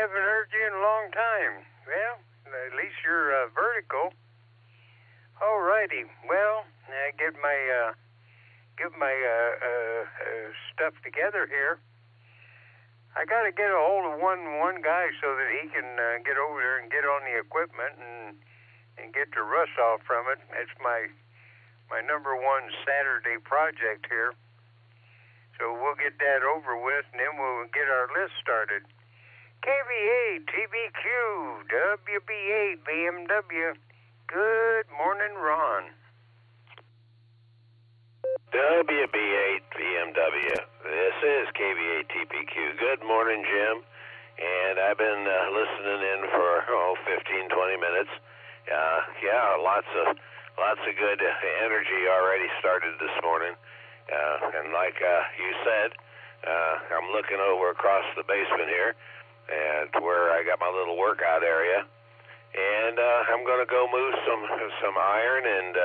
haven't heard you in a long time. Well, at least you're vertical. All righty. Well, I get my stuff together here. I got to get a hold of one guy so that he can get over there and get on the equipment and get the rust off from it. It's my number one Saturday project here. So we'll get that over with, and then we'll get our list started. KVA, TBQ, WB8, BMW. Good morning, Ron. WB8 BMW. This is KVA TPQ. Good morning, Jim. And I've been listening in for 15, 20 minutes. Lots of good energy already started this morning. And like you said, I'm looking over across the basement here, and where I got my little workout area. And I'm going to go move some iron, and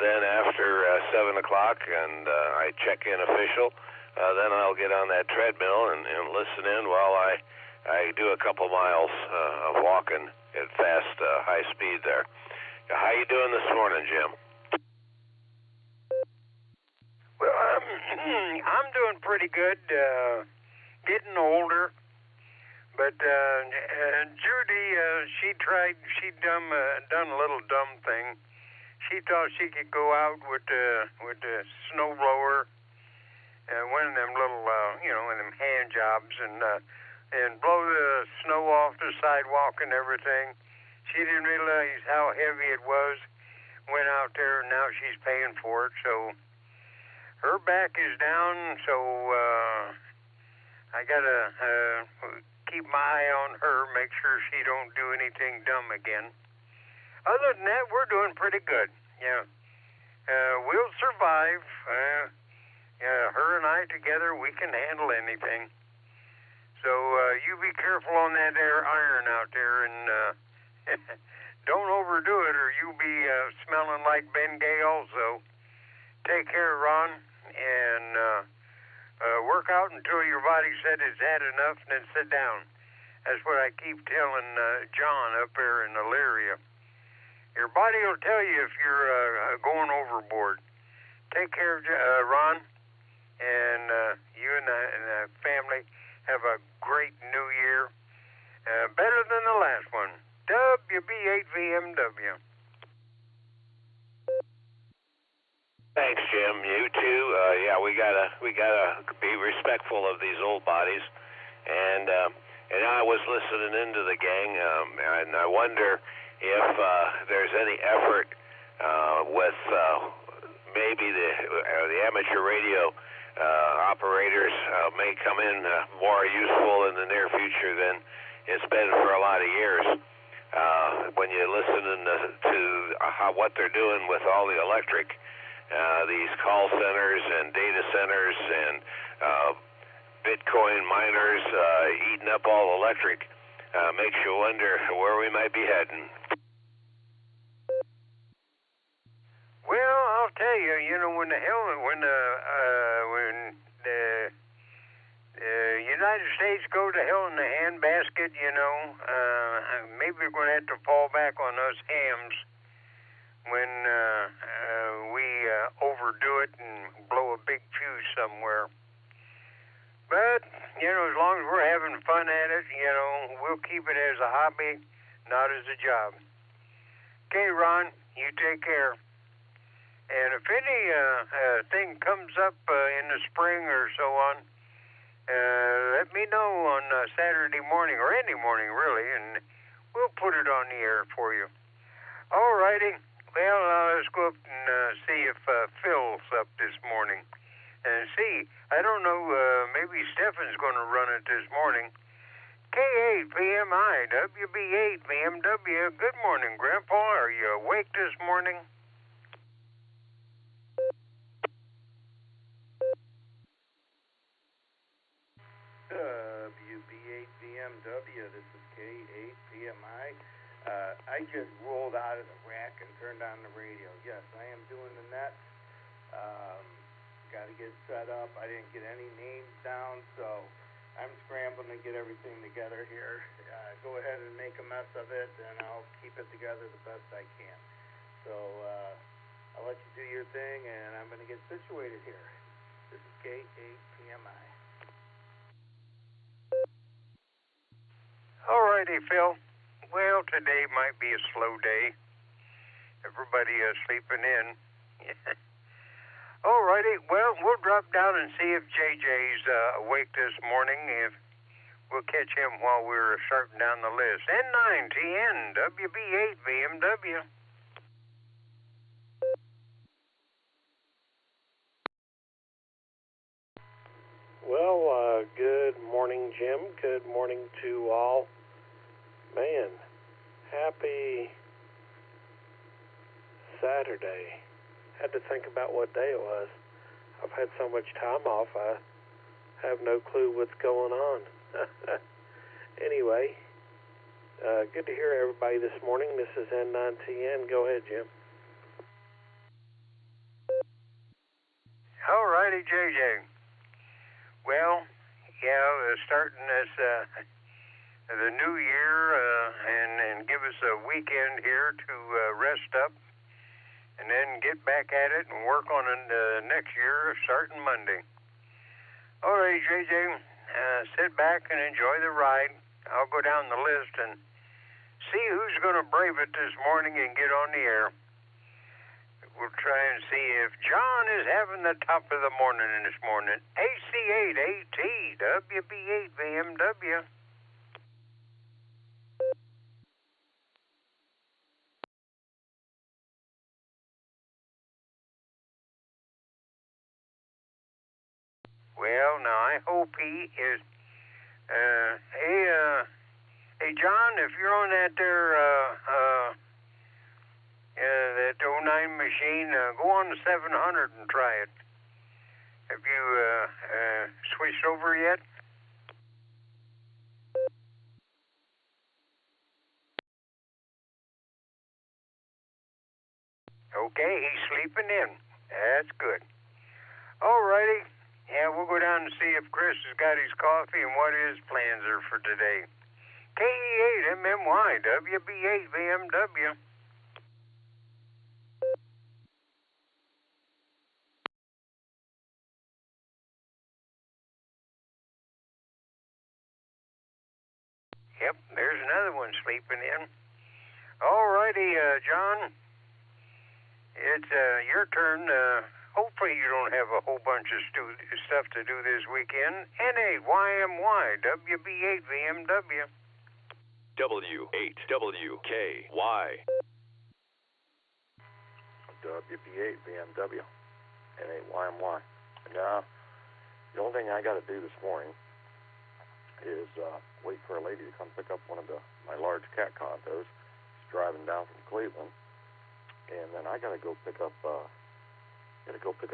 then after 7 o'clock, and I check in official, then I'll get on that treadmill and listen in while I do a couple miles of walking at fast, high speed there. How you doing this morning, Jim? Well, I'm doing pretty good. Getting older. But Judy, she'd done a little dumb thing. She thought she could go out with the snow blower, one of them little, one of them hand jobs, and blow the snow off the sidewalk and everything. She didn't realize how heavy it was. Went out there, and now she's paying for it. So her back is down. So I gotta keep my eye on her, make sure she don't do anything dumb again. Other than that, we're doing pretty good. Yeah, we'll survive. Her and I together, we can handle anything. So you be careful on that iron out there, and don't overdo it, or you'll be smelling like Ben Gay also. Take care, Ron, and work out until your body said it's had enough, and then sit down. That's what I keep telling John up there in Elyria. Your body will tell you if you're going overboard. Take care, Ron, and you and the family have a great new year. Better than the last one. WB8 BMW. Thanks, Jim. You too. We gotta be respectful of these old bodies, and I was listening into the gang, and I wonder if there's any effort with maybe the amateur radio operators may come in more useful in the near future than it's been for a lot of years. When you're listening to what they're doing with all the electric, these call centers and data centers and Bitcoin miners eating up all electric, makes you wonder where we might be heading. Well, I'll tell you, when the United States go to hell in the handbasket, maybe we're going to have to fall back on us hams when we overdo it and blow a big fuse somewhere. But, as long as we're having fun at it, we'll keep it as a hobby, not as a job. Okay, Ron, you take care. And if any thing comes up in the spring or so on, let me know on Saturday morning, or any morning really, and we'll put it on the air for you. All righty. Well, let's go up and see if Phil's up this morning. And see, I don't know, maybe Stefan's going to run it this morning. K8 PMI, WB8 BMW. Good morning, Grandpa. Are you awake this morning? WB8 BMW, this is K8 PMI. I just rolled out of the rack and turned on the radio. Yes, I am doing the net. Got to get set up. I didn't get any names down, so I'm scrambling going to get everything together here. Go ahead and make a mess of it, and I'll keep it together the best I can. So I'll let you do your thing, and I'm going to get situated here. This is K8PMI. All righty, Phil. Well, today might be a slow day. Everybody sleeping in. All righty. Well, we'll drop down and see if JJ's awake this morning. If we'll catch him while we're starting down the list. N9, TN, WB8, BMW. Well, good morning, Jim. Good morning to all. Man, happy Saturday. Had to think about what day it was. I've had so much time off, I have no clue what's going on. Anyway, good to hear everybody this morning. This is N9TN. Go ahead, Jim. All righty, JJ. Well, yeah, starting this the new year and give us a weekend here to rest up and then get back at it and work on it next year starting Monday. All right, JJ, sit back and enjoy the ride. I'll go down the list and see who's going to brave it this morning and get on the air. We'll try and see if John is having the top of the morning this morning. AC8AT, WB8 BMW. Well, now I hope he is. Hey, John, if you're on that there, that 09 machine, go on the 700 and try it. Have you switched over yet? Okay, he's sleeping in. That's good. All righty. Yeah, we'll go down and see if Chris has got his coffee and what his plans are for today. KE8MMY, WB8 BMW. Yep, there's another one sleeping in. All righty, John. It's your turn. Hopefully you don't have a whole bunch of stuff to do this weekend. N8YMY, WB8 BMW. W8WKY. WB8 BMW. N8YMY. Now, the only thing I got to do this morning is wait for a lady to come pick up one of my large cat condos. She's driving down from Cleveland, and then I got to go pick up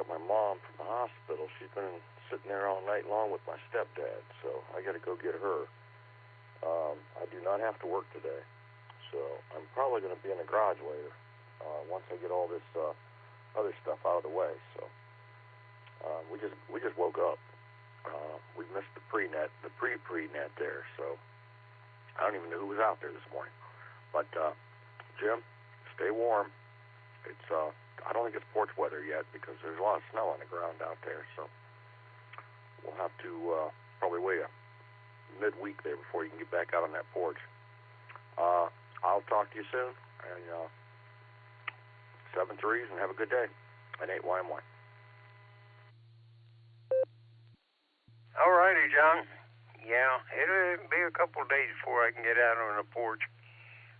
my mom from the hospital. She's been sitting there all night long with my stepdad, so I got to go get her. I do not have to work today, so I'm probably going to be in the garage later once I get all this other stuff out of the way. So we just woke up. We missed the pre-net there, so I don't even know who was out there this morning. But Jim, stay warm. It's I don't think it's porch weather yet because there's a lot of snow on the ground out there, so we'll have to probably wait a midweek there before you can get back out on that porch. I'll talk to you soon, and 7-3s, and have a good day. N8YMY. All righty, John. Yeah, it'll be a couple days before I can get out on the porch.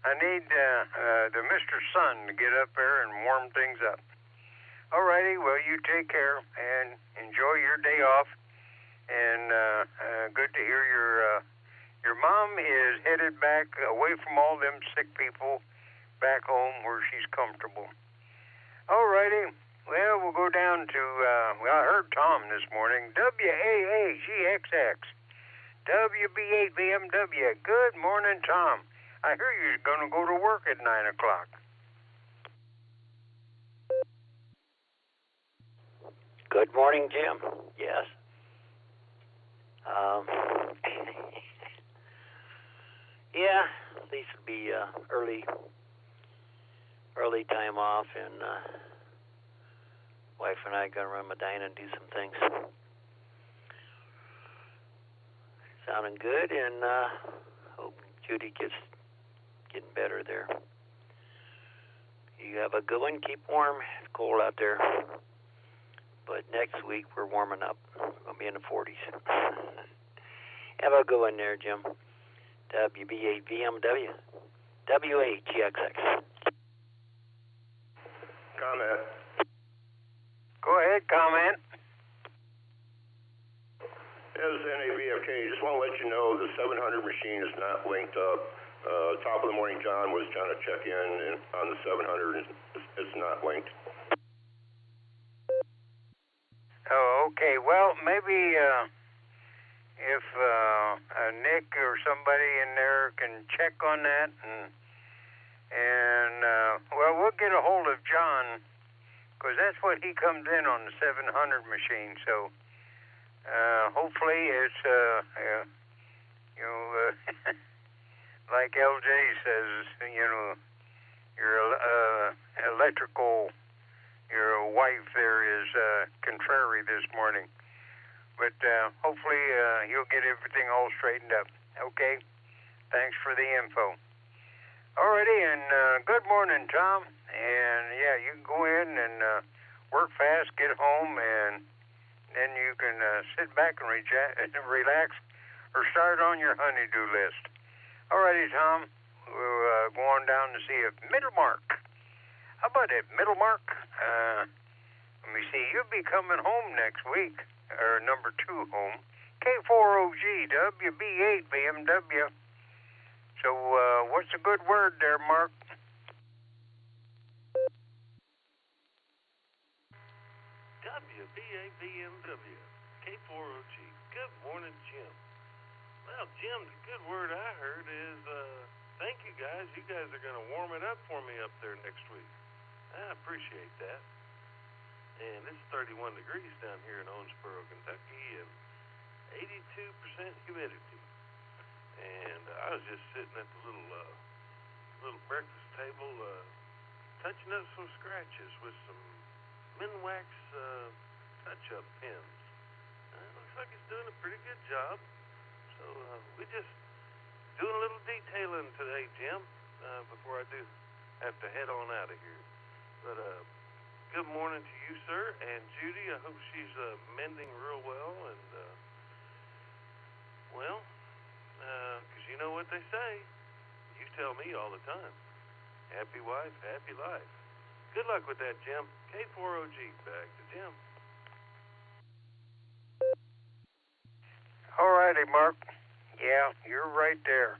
I need the Mr. Sun to get up there and warm things up. All righty, well, you take care and enjoy your day off. And good to hear your mom is headed back away from all them sick people back home where she's comfortable. All righty. Well, we'll go down to, I heard Tom this morning, WAAGXX, WB8 BMW. Good morning, Tom. I hear you're going to go to work at 9 o'clock. Good morning, Jim. Yes. least it'll be early time off, and wife and I are going to run Medina and do some things. Sounding good, and hope Judy gets getting better there. You have a good one. Keep warm. It's cold out there. But next week we're warming up. We're going to be in the 40s. Have a good one there, Jim. WB8VMW. WAGXX. Comment. Go ahead, comment. As NAVFK, just want to let you know the 700 machine is not linked up. Top of the morning, John was trying to check in on the 700. It's not linked. Oh, okay. Well, maybe if Nick or somebody in there can check on that, and well, we'll get a hold of John, because that's what he comes in on the 700 machine. So hopefully it's like LJ says, your electrical, your wife there is contrary this morning. But hopefully you'll get everything all straightened up. Okay? Thanks for the info. Alrighty, and good morning, Tom. And yeah, you can go in and work fast, get home, and then you can sit back and relax or start on your honey-do list. Alrighty, Tom. We'll go on down to see if Middlemark. How about it, Middlemark? Let me see. You'll be coming home next week, or number 2 home. K4OG, WB8 BMW. So, what's a good word there, Mark? WB8 BMW, K4OG. Good morning, Jim. Well, Jim, the good word I heard is thank you guys. You guys are going to warm it up for me up there next week. I appreciate that. And it's 31 degrees down here in Owensboro, Kentucky, and 82% humidity. And I was just sitting at the little breakfast table touching up some scratches with some Minwax touch-up pens. Looks like it's doing a pretty good job. So we just doing a little detailing today, Jim, before I do have to head on out of here. But good morning to you, sir, and Judy. I hope she's mending real well. And, well, because you know what they say. You tell me all the time. Happy wife, happy life. Good luck with that, Jim. K4OG, back to Jim. All righty, Mark. Yeah, you're right there.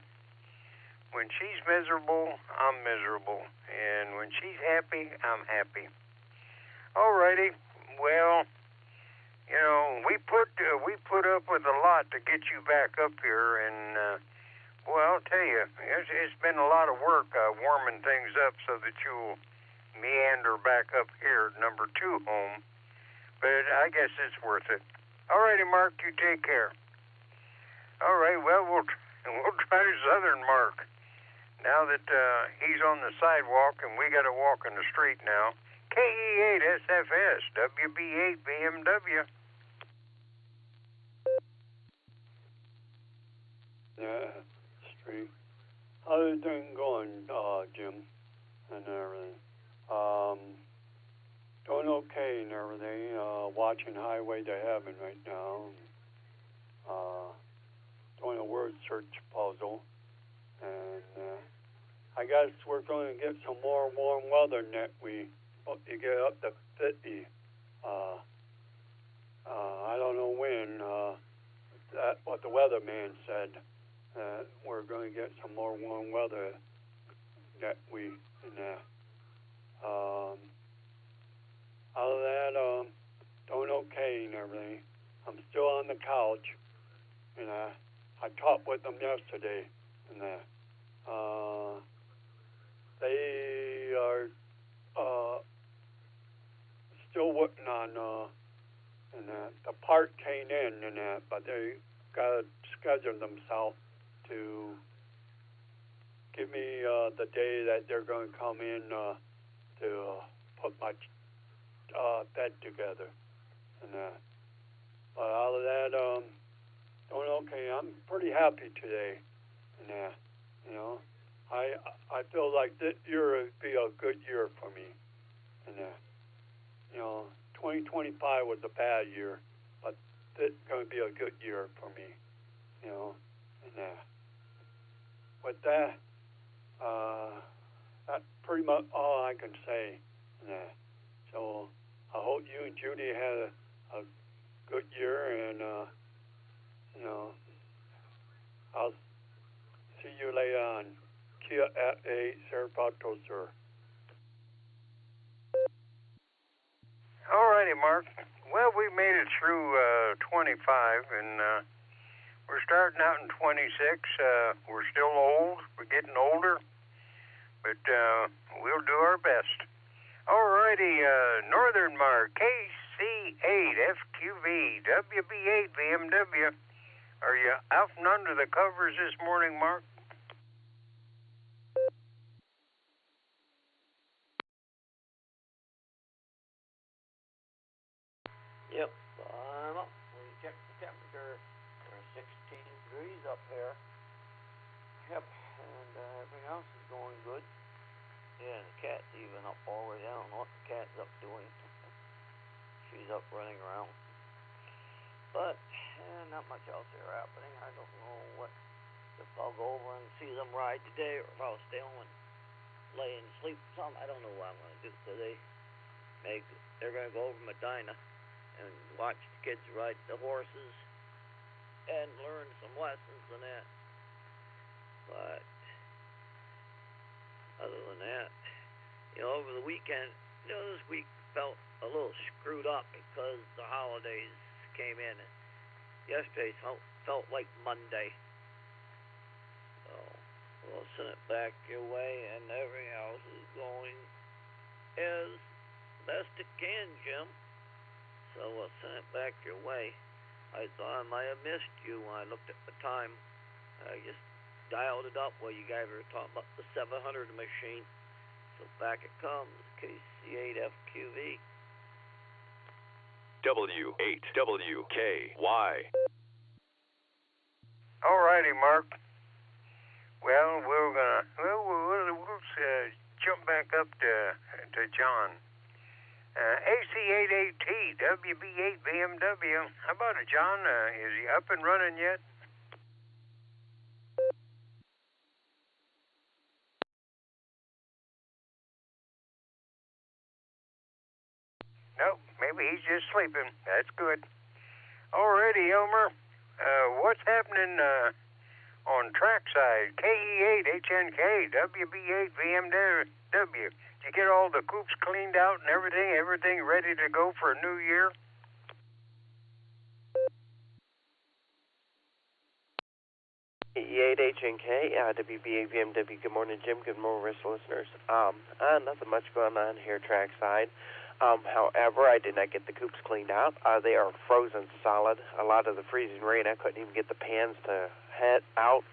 When she's miserable, I'm miserable. And when she's happy, I'm happy. All righty. Well, we put up with a lot to get you back up here. And, well, I'll tell you, it's been a lot of work warming things up so that you'll meander back up here at number 2 home. But I guess it's worth it. All righty, Mark, you take care. All right, well, we'll try Southern Mark. Now that he's on the sidewalk and we got to walk in the street now. KE8SFS, WB8 BMW. Yeah, street. How's everything going, Jim, and everything? Doing okay and everything. Watching Highway to Heaven right now. Doing a word search puzzle. And I guess we're going to get some more warm weather next week. You get up to 50. I don't know when. That's what the weatherman said. We're going to get some more warm weather next week. And other than that, doing okay and everything. I'm still on the couch. And I talked with them yesterday. And they are still working on and the part came in and but they got to schedule themselves to give me the day that they're going to come in to put my bed together. And but out of that, doing okay. I'm pretty happy today. And you know, I feel like this year would be a good year for me. And you know, 2025 was a bad year, but it's going to be a good year for me. You know, and with that, that's pretty much all I can say. And so I hope you and Judy had a good year, and you know, I'll see you later on. Kia at a Serpato, sir. All righty, Mark. Well, we made it through 25, and we're starting out in 26. We're still old. We're getting older, but we'll do our best. All righty, Northern Mark, KC8, FQV, WB8, BMW. Are you out from under the covers this morning, Mark? Yep, I'm up. We checked the temperature. There's 16 degrees up here. Yep, and everything else is going good. Yeah, the cat's even up already. I don't know what the cat's up doing. She's up running around. But not much else here happening. I don't know if I'll go over and see them ride today, or if I'll stay home and lay and sleep some. I don't know what I'm going to do today. They're going to go over Medina and watch the kids ride the horses and learn some lessons and that. But other than that, you know, over the weekend, you know, this week felt a little screwed up because the holidays came in. And yesterday felt like Monday. So we'll send it back your way, and everything else is going as best it can, Jim. So we'll send it back your way. I thought I might have missed you when I looked at the time. I just dialed it up while you guys were talking about the 700 machine. So back it comes, KC8FQV. W8WKY. All righty, Mark. Well, we'll jump back up to John. AC88T, WB8 BMW. How about it, John? Is he up and running yet? Nope, maybe he's just sleeping. That's good. Alrighty, Elmer. What's happening on trackside? KE8HNK, WB8 BMW. Did you get all the coops cleaned out and everything ready to go for a new year? KE8HNK, WB8 BMW. Good morning, Jim. Good morning, rest of listeners. Nothing much going on here trackside. However, I did not get the coops cleaned out. They are frozen solid. A lot of the freezing rain, I couldn't even get the pans to head out.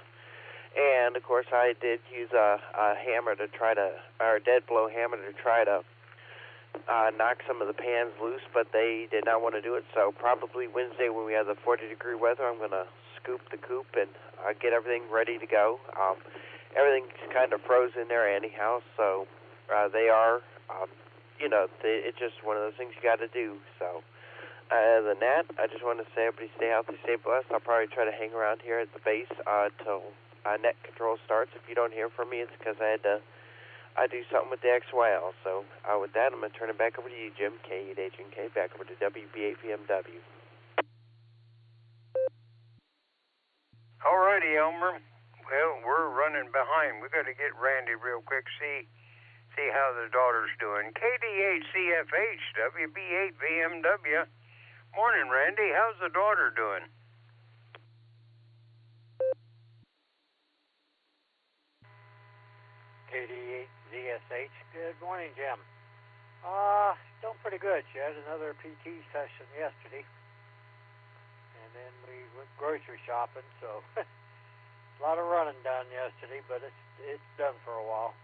And, of course, I did use a hammer to try to, or a dead blow hammer to try to knock some of the pans loose, but they did not want to do it. So probably Wednesday when we have the 40-degree weather, I'm going to scoop the coop and get everything ready to go. Everything's kind of frozen there anyhow, so they are... it's just one of those things you got to do. So, other than that, I just want to say everybody stay healthy, stay blessed. I'll probably try to hang around here at the base till net control starts. If you don't hear from me, it's because I do something with the XYL. So, with that, I'm going to turn it back over to you, Jim, KE8HNK, back over to WB8 BMW. All righty, Elmer. Well, we're running behind. We got to get Randy real quick, see how the daughter's doing. KD8CFH, WB8 BMW. Morning, Randy. How's the daughter doing? KD8ZSH. Good morning, Jim. Still pretty good. She had another PT session yesterday. And then we went grocery shopping, so a lot of running done yesterday, but it's done for a while.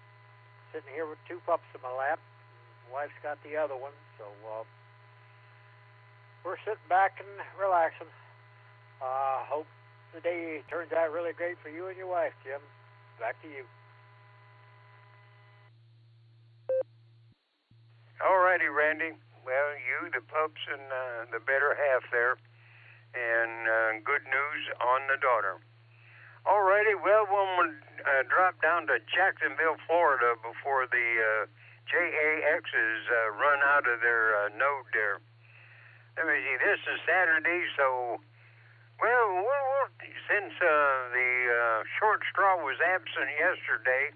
Sitting here with 2 pups in my lap. Wife's got the other one, so we're sitting back and relaxing. Hope the day turns out really great for you and your wife, Jim. Back to you. All righty, Randy. Well, you, the pups, and the better half there, and good news on the daughter. All righty. Well, we'll drop down to Jacksonville, Florida before the JAXs run out of their node there. Let me see. This is Saturday, so since the short straw was absent yesterday,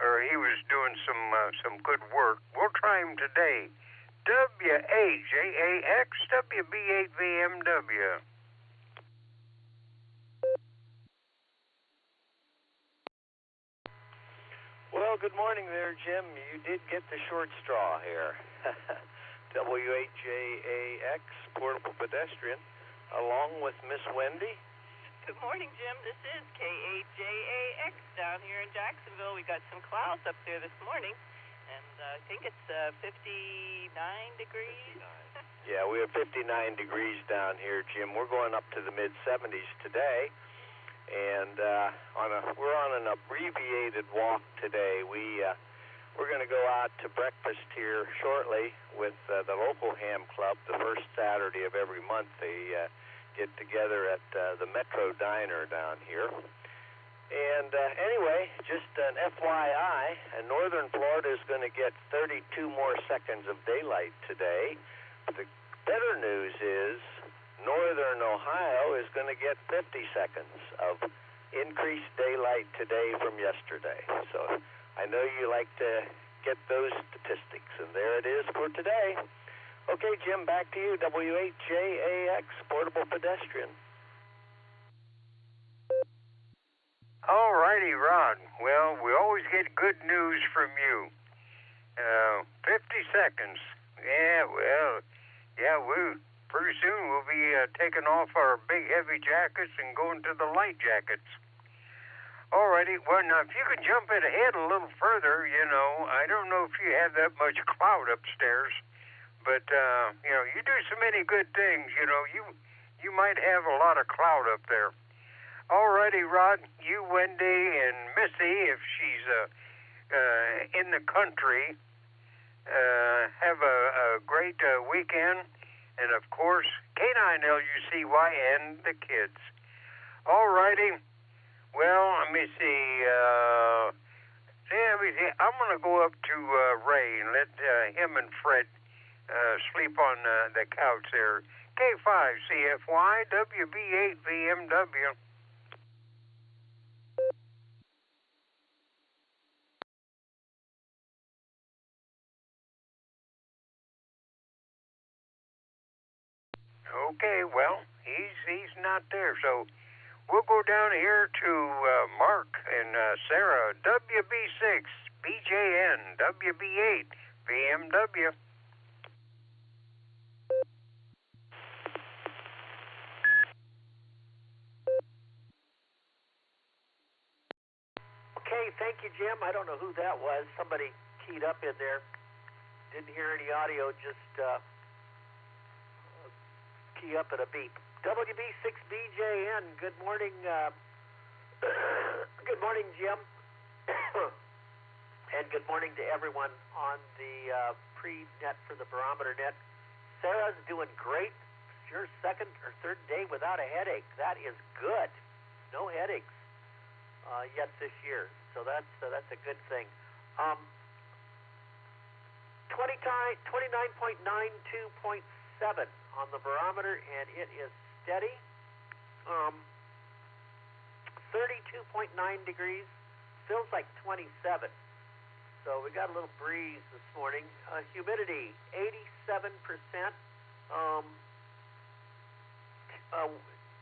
or he was doing some good work, we'll try him today. WAJAX WB8VMW. Well, good morning there, Jim. You did get the short straw here. W8JAX, Portable Pedestrian, along with Miss Wendy. Good morning, Jim. This is K8JAX down here in Jacksonville. We got some clouds up there this morning, and I think it's 59 degrees. Yeah, we have 59 degrees down here, Jim. We're going up to the mid-70s today. And we're on an abbreviated walk today. We're going to go out to breakfast here shortly with the local ham club. The first Saturday of every month, they get together at the Metro Diner down here. And anyway, just an FYI, northern Florida is going to get 32 more seconds of daylight today. The better news is northern Ohio is going to get 50 seconds of increased daylight today from yesterday. So I know you like to get those statistics, and there it is for today. Okay, Jim, back to you. W8JAX, Portable Pedestrian. All righty, Rod. Well, we always get good news from you. 50 seconds. Yeah, pretty soon we'll be taking off our big heavy jackets and going to the light jackets. Alrighty, well now if you could jump it ahead a little further, I don't know if you have that much cloud upstairs, but you do so many good things, you might have a lot of cloud up there. Alrighty, Rod, you, Wendy, and Missy, if she's in the country, have a great weekend. And, of course, K9LUCY and the kids. All righty. Well, let me see. I'm going to go up to Ray and let him and Fred sleep on the couch there. K5CFY WB8VMW. Okay, well, he's not there, so we'll go down here to Mark and Sarah, WB6, BJN, WB8, VMW. Okay, thank you, Jim. I don't know who that was. Somebody keyed up in there. Didn't hear any audio, just key up at a beep. WB6BJN, good morning. Good morning, Jim. And good morning to everyone on the pre-net for the Barometer Net. Sarah's doing great. It's your second or third day without a headache. That is good. No headaches yet this year, so that's a good thing. 29.92.7 on the barometer, and it is steady. 32.9 degrees, feels like 27. So we got a little breeze this morning. Humidity, 87%.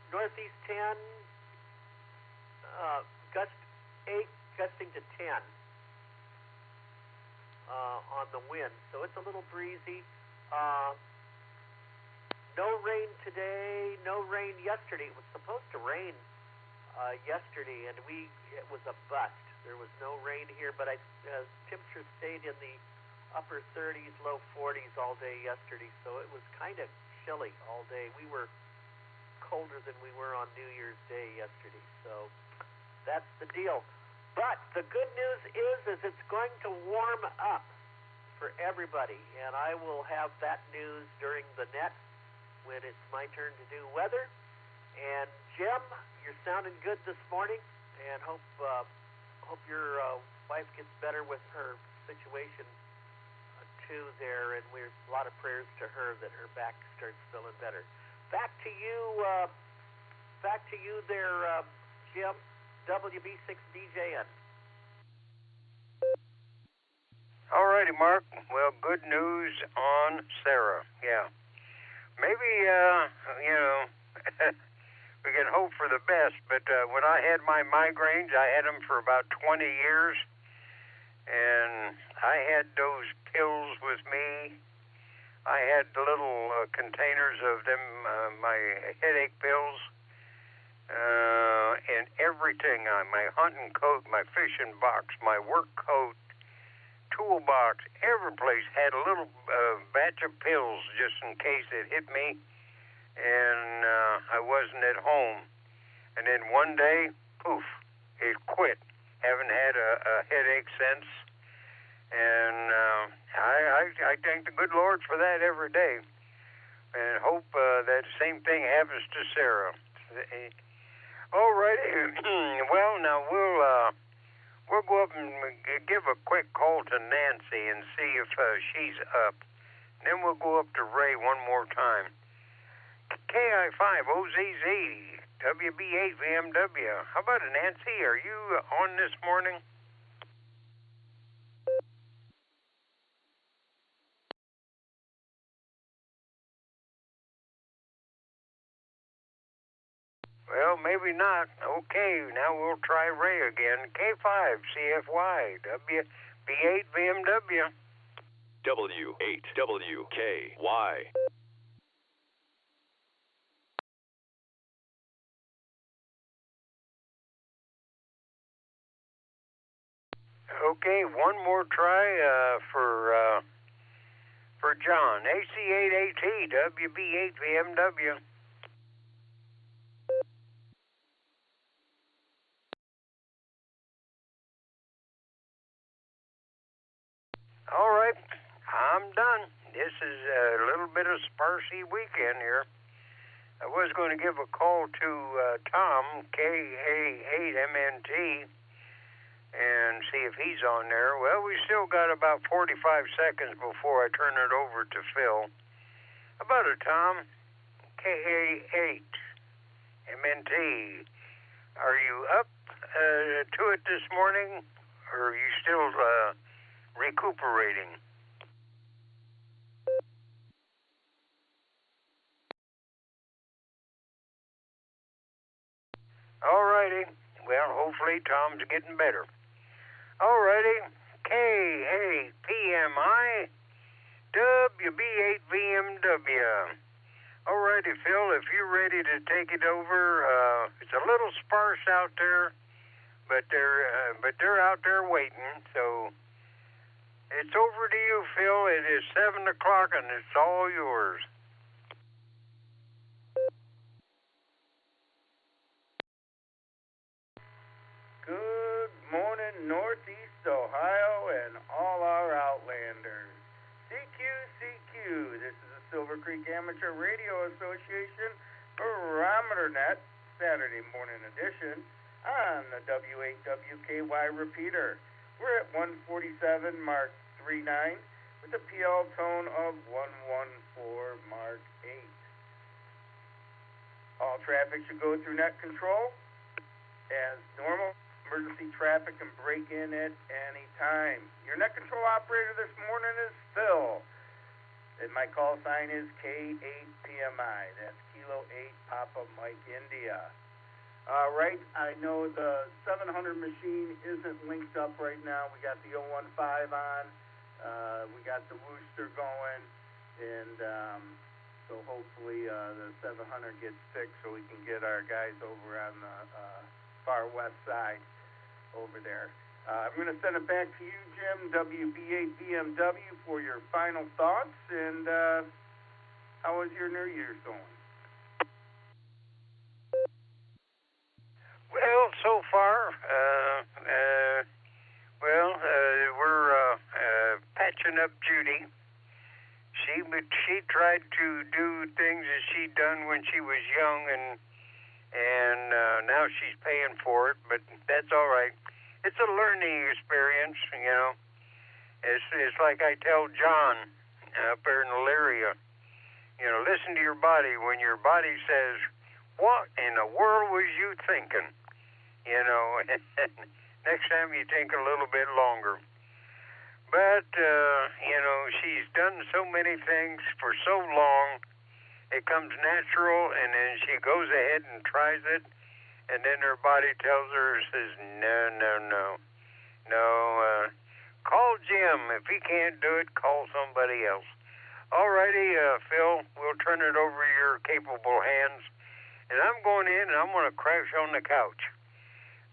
Northeast 10, gust 8, gusting to 10 on the wind. So it's a little breezy. No rain today, no rain yesterday. It was supposed to rain yesterday, and it was a bust. There was no rain here, but temperature stayed in the upper 30s, low 40s all day yesterday, so it was kind of chilly all day. We were colder than we were on New Year's Day yesterday, so that's the deal. But the good news is it's going to warm up for everybody, and I will have that news during the net when it's my turn to do weather. And Jim, you're sounding good this morning, and hope your wife gets better with her situation too there, and we're a lot of prayers to her that her back starts feeling better. Back to you there, Jim, WB6DJN. All righty, Mark. Well, good news on Sarah. Yeah. Maybe, we can hope for the best, but when I had my migraines, I had them for about 20 years, and I had those pills with me. I had the little containers of them, my headache pills, and everything on my hunting coat, my fishing box, my work coat, toolbox, every place had a little batch of pills just in case it hit me and I wasn't at home. And then one day, poof, it quit. Haven't had a headache since. And I thank the good Lord for that every day, and hope that same thing happens to Sarah. All righty. Well, now we'll go up and give a quick call to Nancy and see if she's up. And then we'll go up to Ray one more time. KI5OZZ, WB8 VMW. How about it, Nancy? Are you on this morning? Well, maybe not. Okay, now we'll try Ray again. K5CFY, WB8 VMW. W8WKY. Okay, one more try for John. AC8AT, WB8 VMW. All right, I'm done. This is a little bit of sparsy weekend here. I was going to give a call to Tom, KA8MNT, and see if he's on there. Well, we still got about 45 seconds before I turn it over to Phil. How about it, Tom? KA8MNT. Are you up to it this morning, or are you still recuperating? All righty. Well, hopefully Tom's getting better. All righty. KAPMI WB8 VMW. All righty, Phil, if you're ready to take it over, it's a little sparse out there, but they're out there waiting, so it's over to you, Phil. It is 7 o'clock, and it's all yours. Good morning, Northeast Ohio and all our Outlanders. CQ, this is the Silvercreek Amateur Radio Association Barometer Net Saturday morning edition on the W8WKY repeater. We're at 147 Mark 39 with a PL tone of 114 Mark 8. All traffic should go through net control as normal. Emergency traffic can break in at any time. Your net control operator this morning is Phil, and my call sign is K8PMI. That's Kilo 8 Papa Mike India. All right, I know the 700 machine isn't linked up right now. We got the 015 on. We got the Wooster going, and so hopefully the 700 gets fixed so we can get our guys over on the far west side over there. I'm going to send it back to you, Jim, WB8BMW, for your final thoughts. And how was your New Year's going? Well, so far, we're patching up Judy. She tried to do things that she'd done when she was young, and now she's paying for it. But that's all right. It's a learning experience, you know. It's like I tell John up there in Elyria, you know, listen to your body. When your body says, "What in the world was you thinking?" You know, next time you think a little bit longer. But, you know, she's done so many things for so long, it comes natural, and then she goes ahead and tries it, and then her body tells her, says, no. Call Jim. If he can't do it, call somebody else. All righty, Phil, we'll turn it over to your capable hands, and I'm going in, and I'm going to crash on the couch.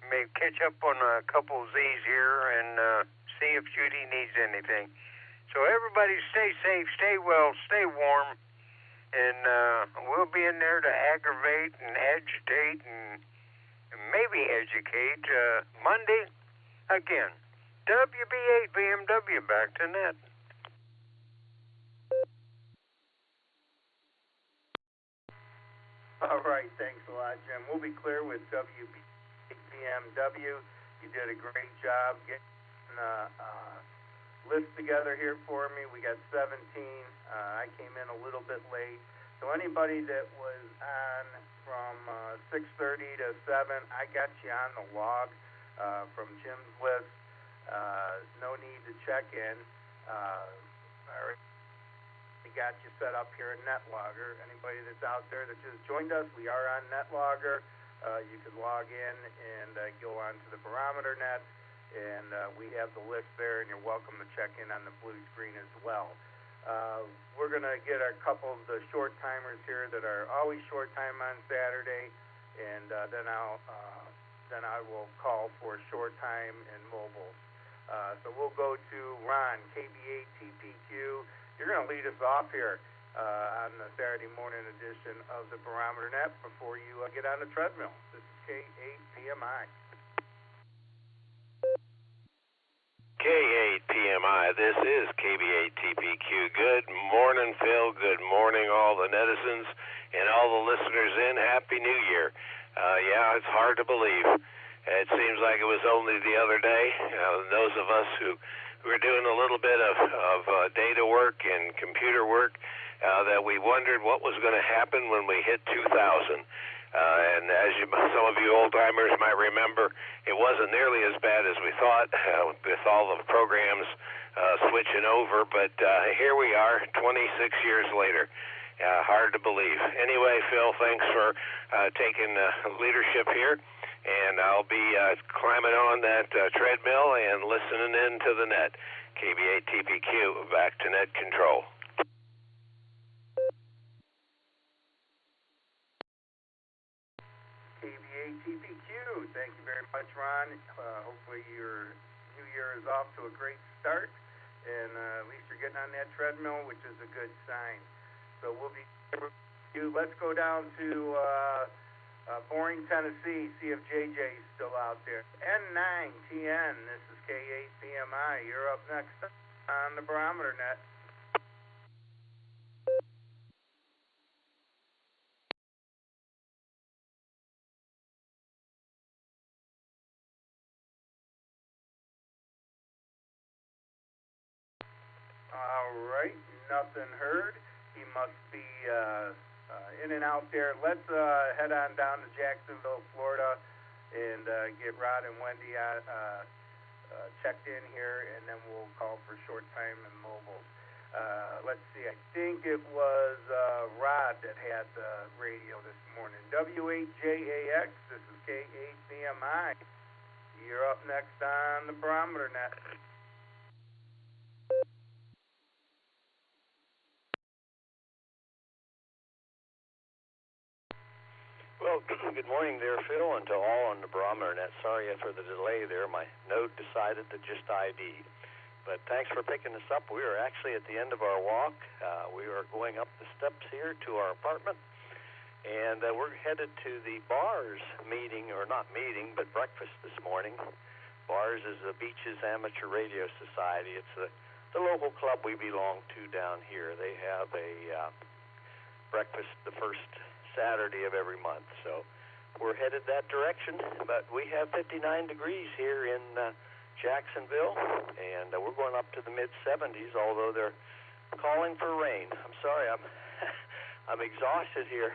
Maybe catch up on a couple of Z's here and see if Judy needs anything. So everybody stay safe, stay well, stay warm, and we'll be in there to aggravate and agitate and maybe educate Monday again. WB8 BMW, back to net. All right, thanks a lot, Jim. We'll be clear with WB8 BMW. You did a great job getting list together here for me. We got 17. I came in a little bit late. So anybody that was on from 6:30 to 7, I got you on the log from Jim's list. No need to check in. I got you set up here in NetLogger. Anybody that's out there that just joined us, we are on NetLogger. You can log in and go on to the Barometer Net, and we have the list there, and you're welcome to check in on the blue screen as well. We're going to get a couple of the short timers here that are always short time on Saturday, and then I will call for short time and mobiles. So we'll go to Ron, KB8 TPQ. You're going to lead us off here on the Saturday morning edition of the Barometer Net before you get on the treadmill. This is K8PMI. K8PMI, this is KB8TPQ. Good morning, Phil. Good morning, all the netizens and all the listeners in. Happy New Year. Yeah, it's hard to believe. It seems like it was only the other day. Those of us who are doing a little bit of data work and computer work, that we wondered what was going to happen when we hit 2,000. And as some of you old-timers might remember, it wasn't nearly as bad as we thought with all the programs switching over. But here we are, 26 years later. Hard to believe. Anyway, Phil, thanks for taking leadership here. And I'll be climbing on that treadmill and listening in to the net. KB8TPQ, back to net control. KB8TPQ, thank you very much, Ron. Hopefully your new year is off to a great start, and at least you're getting on that treadmill, which is a good sign. So we'll be you. Let's go down to Boring, Tennessee, see if JJ's still out there. N9TN, this is K8PMI. You're up next on the Barometer Net. All right, nothing heard. He must be in and out there. Let's head on down to Jacksonville, Florida, and get Rod and Wendy checked in here, and then we'll call for short time and mobiles. Let's see, I think it was Rod that had the radio this morning. W8JAX, this is K8BMI. You're up next on the Barometer Net. Well, good morning there, Phil, and to all on the Barometer Net. Sorry for the delay there. My node decided to just ID. But thanks for picking us up. We are actually at the end of our walk. We are going up the steps here to our apartment, and we're headed to the BARS meeting, or not meeting, but breakfast this morning. BARS is the Beaches Amateur Radio Society. It's the local club we belong to down here. They have a breakfast the first Saturday of every month, so we're headed that direction. But we have 59 degrees here in Jacksonville, and we're going up to the mid-70s, although they're calling for rain. I'm sorry, I'm exhausted here.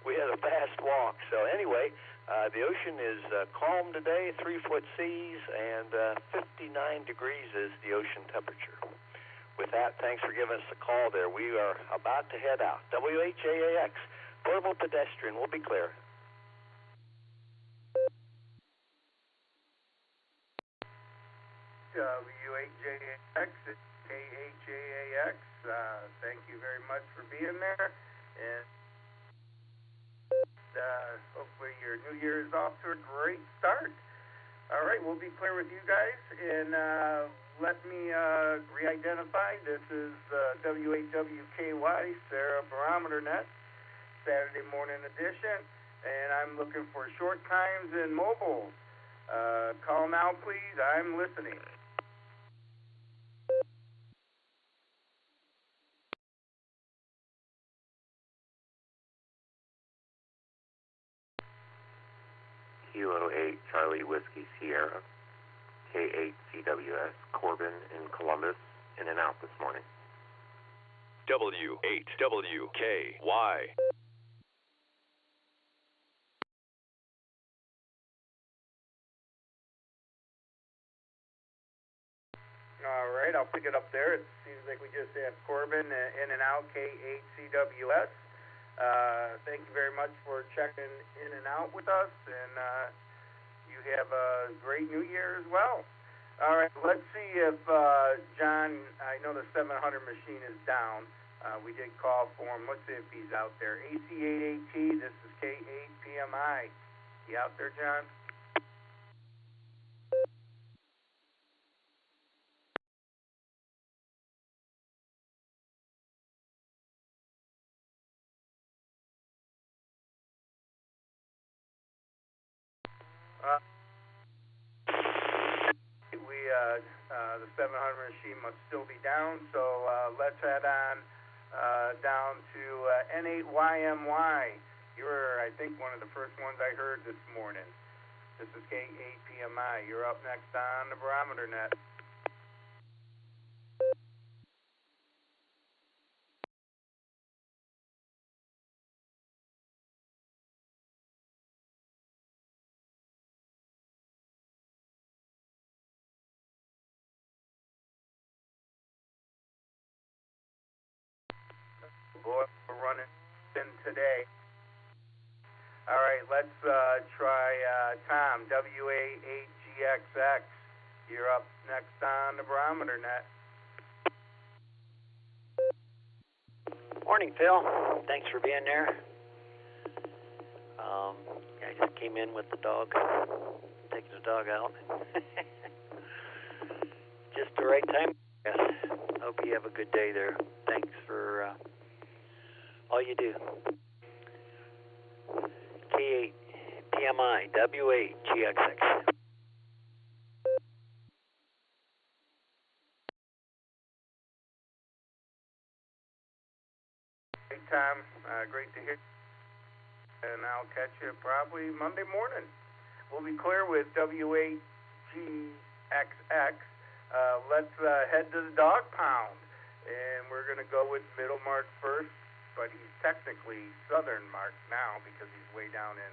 We had a fast walk. So anyway, the ocean is calm today, 3-foot seas, and 59 degrees is the ocean temperature. With that, thanks for giving us a call there. We are about to head out. WHAAX, portable pedestrian, we'll be clear. WHAAX, it's KHAAX. Thank you very much for being there, and hopefully your new year is off to a great start. All right, we'll be clear with you guys, and let me re-identify. This is WHWKY, Sarah Barometer Net, Saturday morning edition, and I'm looking for short times and mobiles. Call now, please. I'm listening. Kilo 8 Charlie Whiskey Sierra, K8 CWS, Corbin in Columbus, in and out this morning. W8WKY. All right, I'll pick it up there. It seems like we just had Corbin in and out, K8 CWS. Thank you very much for checking in and out with us, and you have a great new year as well. All right, let's see if John, I know the 700 machine is down. We did call for him. Let's see if he's out there. AC88T, this is K8PMI. You out there, John? The 700 machine must still be down, so let's head on down to N8YMY. You were, I think, one of the first ones I heard this morning. This is K8PMI. You're up next on the Barometer Net. Boy, we're running in today. All right, let's try Tom, WA8GXX. You're up next on the Barometer Net. Morning, Phil. Thanks for being there. I just came in with the dog, taking the dog out. Just the right time, I guess. Hope you have a good day there. Thanks for all you do. K8 PMI W8GXX. Hey, Tom. Great to hear. And I'll catch you probably Monday morning. We'll be clear with W8GXX. Let's head to the dog pound. And we're going to go with Middle Mark first. But he's technically Southern Mark now because he's way down in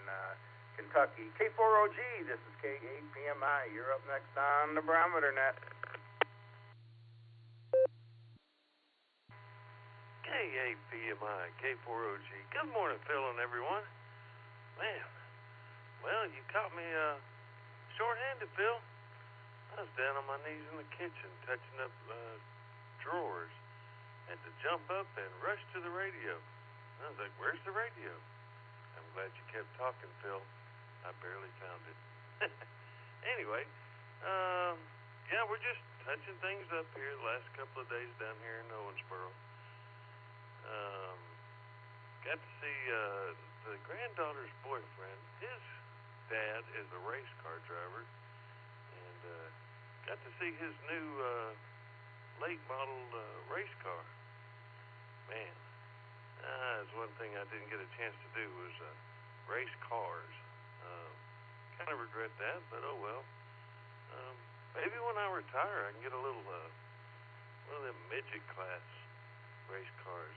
Kentucky. K4OG, this is K8PMI. You're up next on the Barometer Net. K8PMI, K4OG. Good morning, Phil and everyone. Man, well, you caught me short-handed, Phil. I was down on my knees in the kitchen touching up drawers. Had to jump up and rush to the radio. I was like, where's the radio? I'm glad you kept talking, Phil. I barely found it. Anyway, yeah, we're just touching things up here the last couple of days down here in Owensboro. Got to see the granddaughter's boyfriend. His dad is a race car driver, and got to see his new late model race car. Man, that's one thing I didn't get a chance to do was race cars. Kind of regret that, but oh well. Maybe when I retire, I can get a little one of them midget class race cars.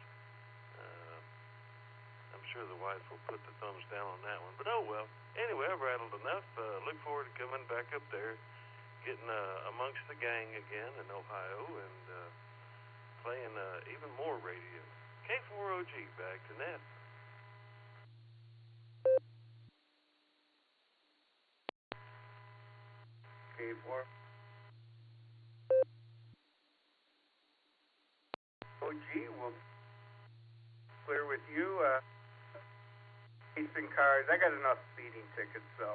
I'm sure the wife will put the thumbs down on that one, but oh well. Anyway, I've rattled enough. Look forward to coming back up there, getting amongst the gang again in Ohio, and playing even more radio. K4OG, back to net. K4. OG, we'll clear with you. Racing cars, I got enough speeding tickets, so.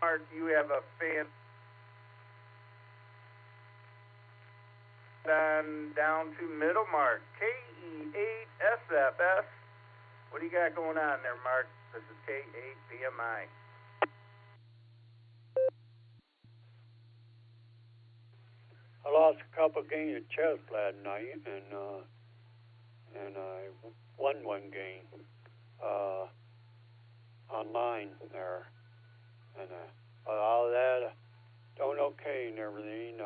Mark, you have a fan down to middle, Mark. KE8SFS. What do you got going on there, Mark? This is K8BMI. I lost a couple games of chess last night, and I won one game online there, and all of that doing okay and everything,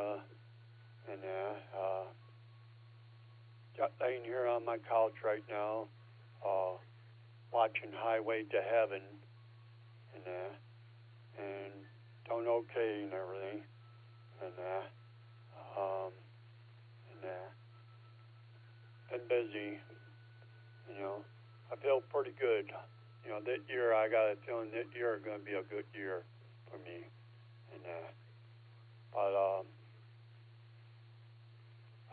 just laying here on my couch right now, watching Highway to Heaven, and doing okay and everything, been busy, I feel pretty good. This year I got a feeling this year is going to be a good year for me, but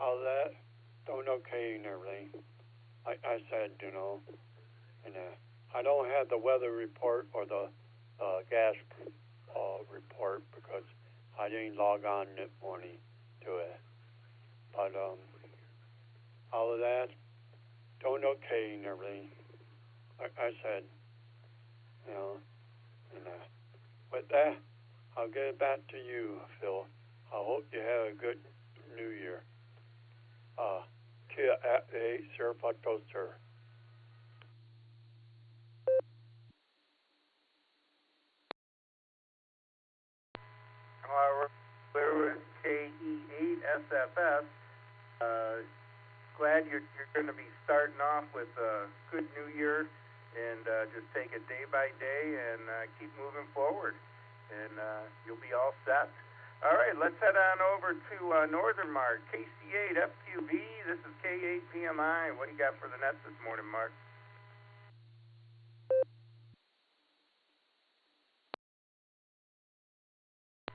all of that, doing okay and everything. Like I said, I don't have the weather report or the gas report because I didn't log on this morning to it. But all of that, doing okay and everything. Like I said, with that, I'll get it back to you, Phil. I hope you have a good New Year. Kia at 8, Sir Plateau, sir. We're with KE8SFS. Glad you're going to be starting off with a good New Year, and just take it day by day and keep moving forward, and you'll be all set. All right, let's head on over to Northern Mark, KC8FQV. This is K8PMI. What do you got for the nets this morning, Mark?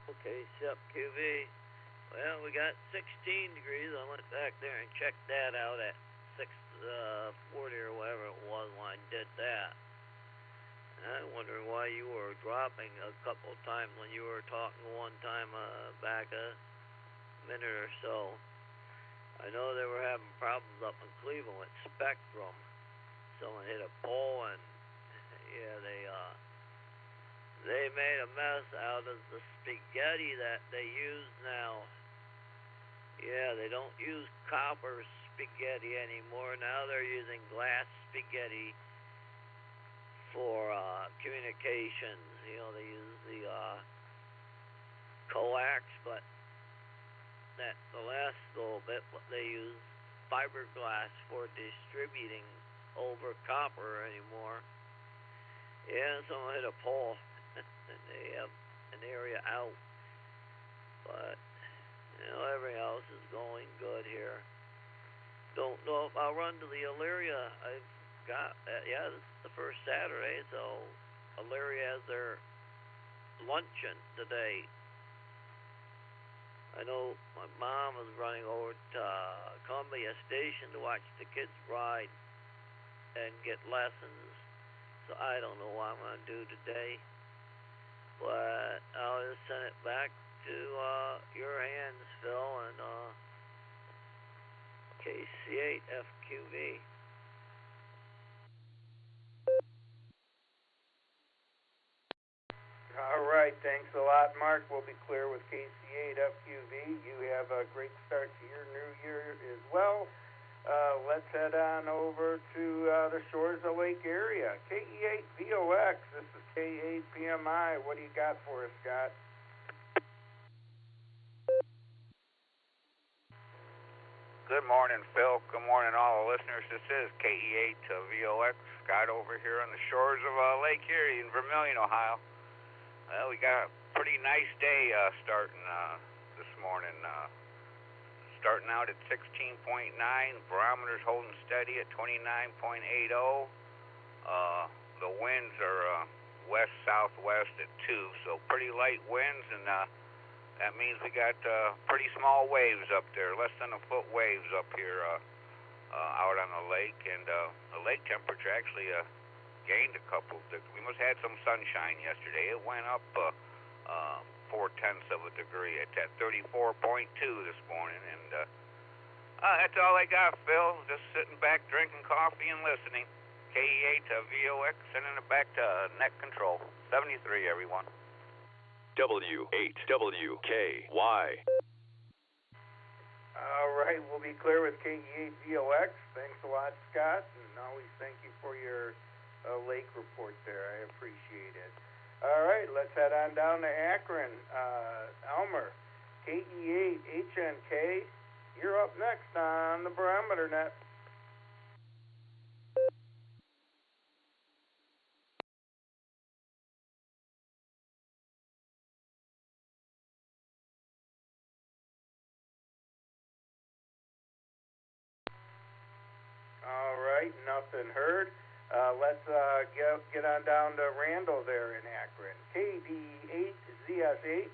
Okay, SUP QV. Well, we got 16 degrees. I went back there and checked that out at 640 or whatever it was when I did that. I wonder why you were dropping a couple of times when you were talking one time back a minute or so. I know they were having problems up in Cleveland with Spectrum. Someone hit a pole, and yeah, they made a mess out of the spaghetti that they use now. Yeah, they don't use copper spaghetti anymore. Now they're using glass spaghetti for communications. They use the coax, but the last little bit, they use fiberglass for distributing over copper anymore. Yeah, someone hit a pole, and they have an area out. But, everything else is going good here. Don't know if I'll run to the Elyria. I've got, this is the first Saturday, so Elyria has their luncheon today. I know my mom was running over to Columbia Station to watch the kids ride and get lessons. So I don't know what I'm going to do today. But I'll just send it back to your hands, Phil, and KC8FQV. All right, thanks a lot, Mark. We'll be clear with KC8FQV. You have a great start to your new year as well. Let's head on over to the shores of Lake area. KE8VOX, this is K8PMI. What do you got for us, Scott? Good morning, Phil. Good morning, all the listeners. This is KE8VOX, Scott over here on the shores of Lake Erie in Vermilion, Ohio. Well, we got a pretty nice day starting this morning. Starting out at 16.9, barometer's holding steady at 29.80. The winds are west-southwest at 2, so pretty light winds, and that means we got pretty small waves up there, less than a foot waves up here out on the lake, and the lake temperature actually gained a couple. We must have had some sunshine yesterday. It went up 0.4 of a degree. It's at 34.2 this morning, and that's all I got, Phil. Just sitting back, drinking coffee, and listening. KE8VOX, sending it back to net control. 73, everyone. W8WKY. All right, we'll be clear with KE8VOX. Thanks a lot, Scott, and always thank you for your lake report there. I appreciate it. All right, let's head on down to Akron. Elmer, KE8HNK, you're up next on the Barometer Net. All right, nothing heard. Let's get on down to Randall there in Akron. KD8ZSH.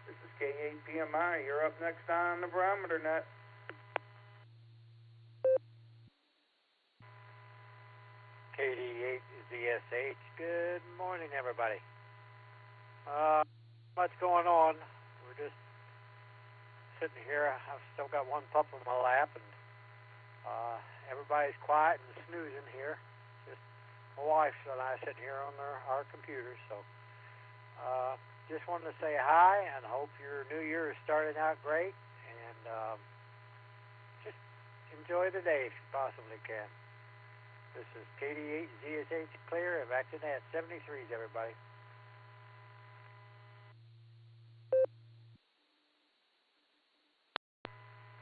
This is K8PMI. You're up next on the Barometer Net. KD8ZSH. Good morning, everybody. What's going on? We're just sitting here. I've still got one pup on my lap, and everybody's quiet and snoozing here. Just my wife and I sitting here on our computers. So just wanted to say hi and hope your new year is starting out great. And just enjoy the day if you possibly can. This is KD8ZSH clear and back to net. 73s, everybody.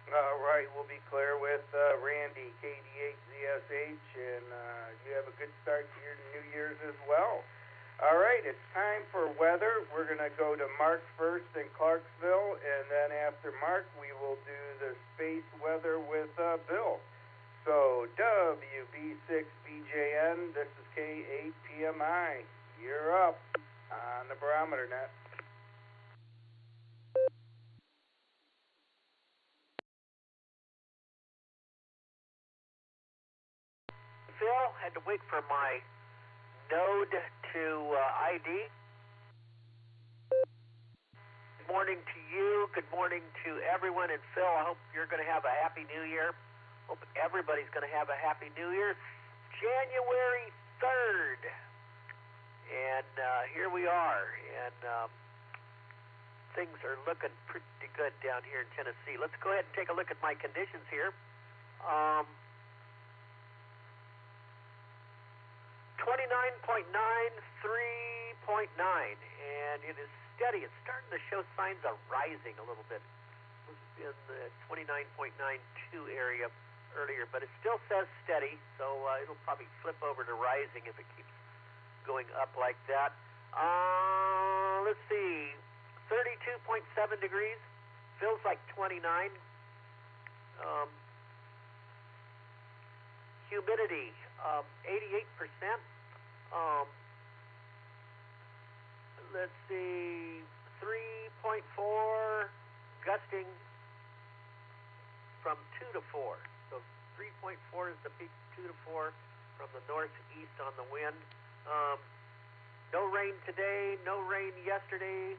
All right, we'll be clear with Randy, KD8ZSH, and you have a good start to your New Year's as well. All right, it's time for weather. We're going to go to Mark first in Clarksville, and then after Mark, we will do the space weather with Bill. So, WB6BJN, this is K8PMI. You're up on the Barometer Net. Phil, had to wait for my node to ID. Good morning to you. Good morning to everyone. And Phil, I hope you're going to have a happy new year. Hope everybody's going to have a happy new year. January 3rd. And here we are. And things are looking pretty good down here in Tennessee. Let's go ahead and take a look at my conditions here. 29.9, 3.9, and it is steady. It's starting to show signs of rising a little bit. It was in the 29.92 area earlier, but it still says steady, so it'll probably flip over to rising if it keeps going up like that. Let's see, 32.7 degrees, feels like 29. Humidity, 88%. Let's see, 3.4, gusting from 2 to 4. So 3.4 is the peak, 2 to 4 from the northeast on the wind. No rain today, no rain yesterday.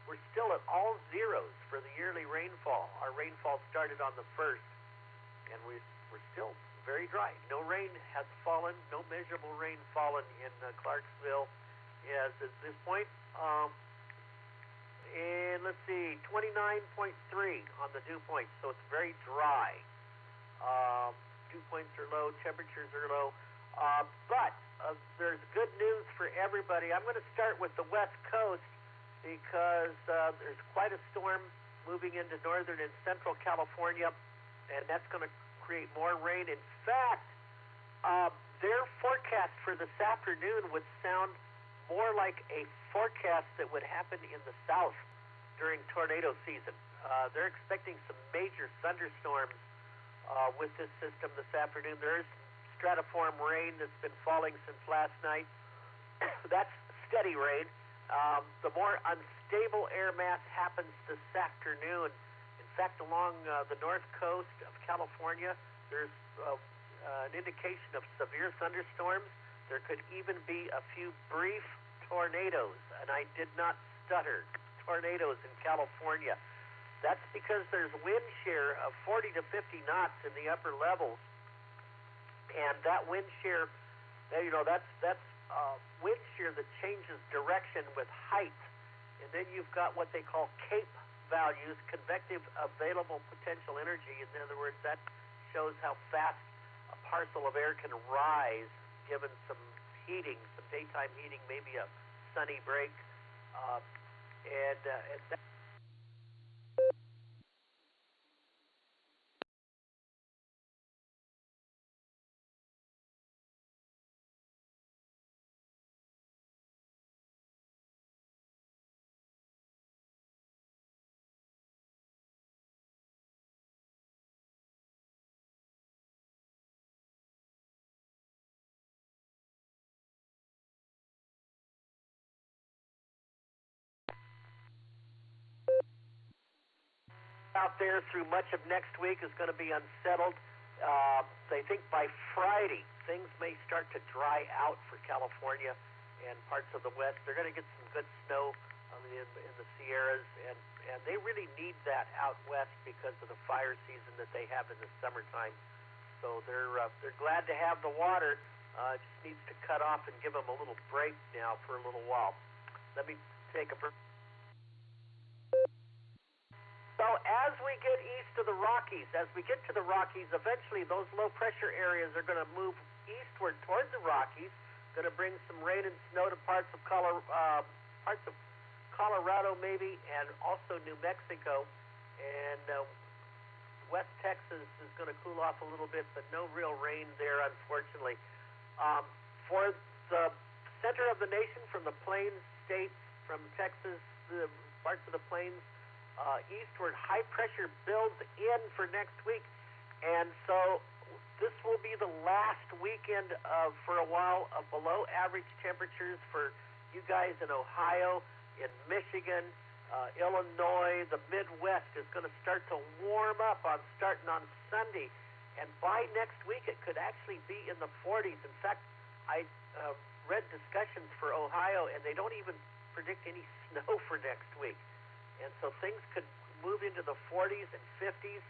We're still at all zeros for the yearly rainfall. Our rainfall started on the 1st, and we're still very dry. No rain has fallen, no measurable rain fallen in Clarksville as at this point. And let's see, 29.3 on the dew point, so it's very dry. Dew points are low, temperatures are low. But there's good news for everybody. I'm going to start with the West Coast because there's quite a storm moving into northern and central California, and that's going to create more rain. In fact, their forecast for this afternoon would sound more like a forecast that would happen in the south during tornado season. They're expecting some major thunderstorms with this system this afternoon. There is stratiform rain that's been falling since last night. That's steady rain. The more unstable air mass happens this afternoon. In fact, along the north coast of California, there's an indication of severe thunderstorms. There could even be a few brief tornadoes, and I did not stutter, tornadoes in California. That's because there's wind shear of 40 to 50 knots in the upper levels. And that wind shear, that's wind shear that changes direction with height. And then you've got what they call CAPE values, convective available potential energy. In other words, that shows how fast a parcel of air can rise given some heating, some daytime heating, maybe a sunny break. And that out there through much of next week is going to be unsettled. They think by Friday things may start to dry out for California and parts of the West. They're going to get some good snow in the Sierras, and they really need that out west because of the fire season that they have in the summertime. So they're glad to have the water. Just needs to cut off and give them a little break now for a little while. Let me take a break. So as we get east of the Rockies, eventually those low-pressure areas are going to move eastward toward the Rockies, going to bring some rain and snow to parts of Colorado maybe, and also New Mexico. And West Texas is going to cool off a little bit, but no real rain there, unfortunately. For the center of the nation, from the Plains states, from Texas, the parts of the Plains, eastward, high pressure builds in for next week, and so this will be the last weekend for a while of below average temperatures for you guys in Ohio, in Michigan, Illinois. The Midwest is going to start to warm up starting on Sunday, and by next week it could actually be in the 40s. In fact, I read discussions for Ohio, and they don't even predict any snow for next week. And so things could move into the 40s and 50s.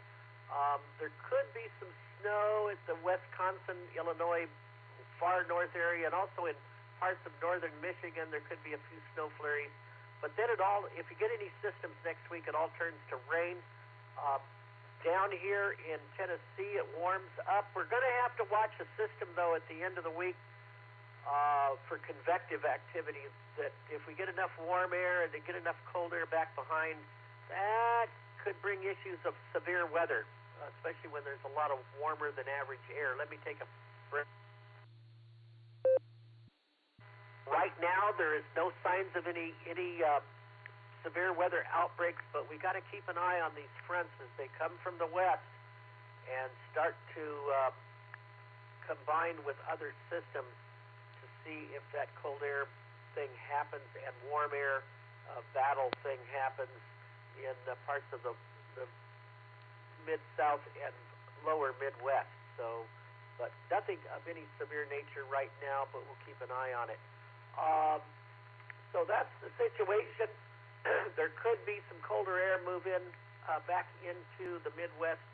There could be some snow at the Wisconsin, Illinois, far north area, and also in parts of northern Michigan. There could be a few snow flurries. But then if you get any systems next week, it all turns to rain. Down here in Tennessee, it warms up. We're going to have to watch a system, though, at the end of the week for convective activity, that if we get enough warm air and to get enough cold air back behind, that could bring issues of severe weather, especially when there's a lot of warmer than average air. Let me take a break. Right now, there is no signs of any severe weather outbreaks, but we got to keep an eye on these fronts as they come from the west and start to combine with other systems to see if that cold air thing happens and warm air battle thing happens in the parts of the the mid-south and lower Midwest. So, but nothing of any severe nature right now, but we'll keep an eye on it. So that's the situation. There could be some colder air move in back into the Midwest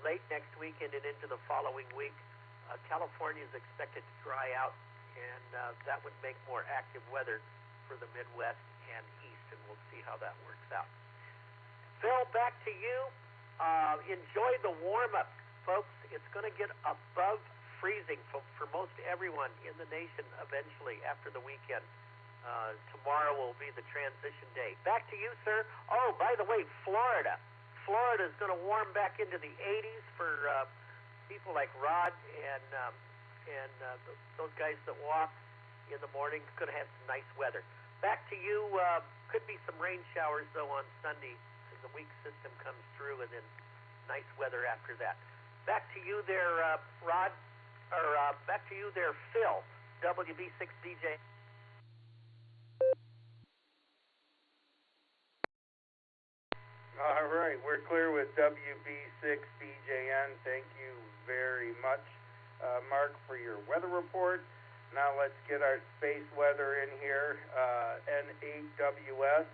late next weekend and into the following week. California is expected to dry out, and that would make more active weather for the Midwest and East, and we'll see how that works out. Phil, back to you. Enjoy the warm-up, folks. It's going to get above freezing for most everyone in the nation eventually after the weekend. Tomorrow will be the transition day. Back to you, sir. Oh, by the way, Florida. Florida is going to warm back into the 80s for people like Rod and those guys that walk in the morning. Going to have some nice weather. Back to you. Could be some rain showers, though, on Sunday as the weak system comes through, and then nice weather after that. Back to you there, Rod, or back to you there, Phil, WB6DJ. All right, we're clear with WB6DJN. Thank you very much, Mark, for your weather report. Now let's get our space weather in here. N8WS.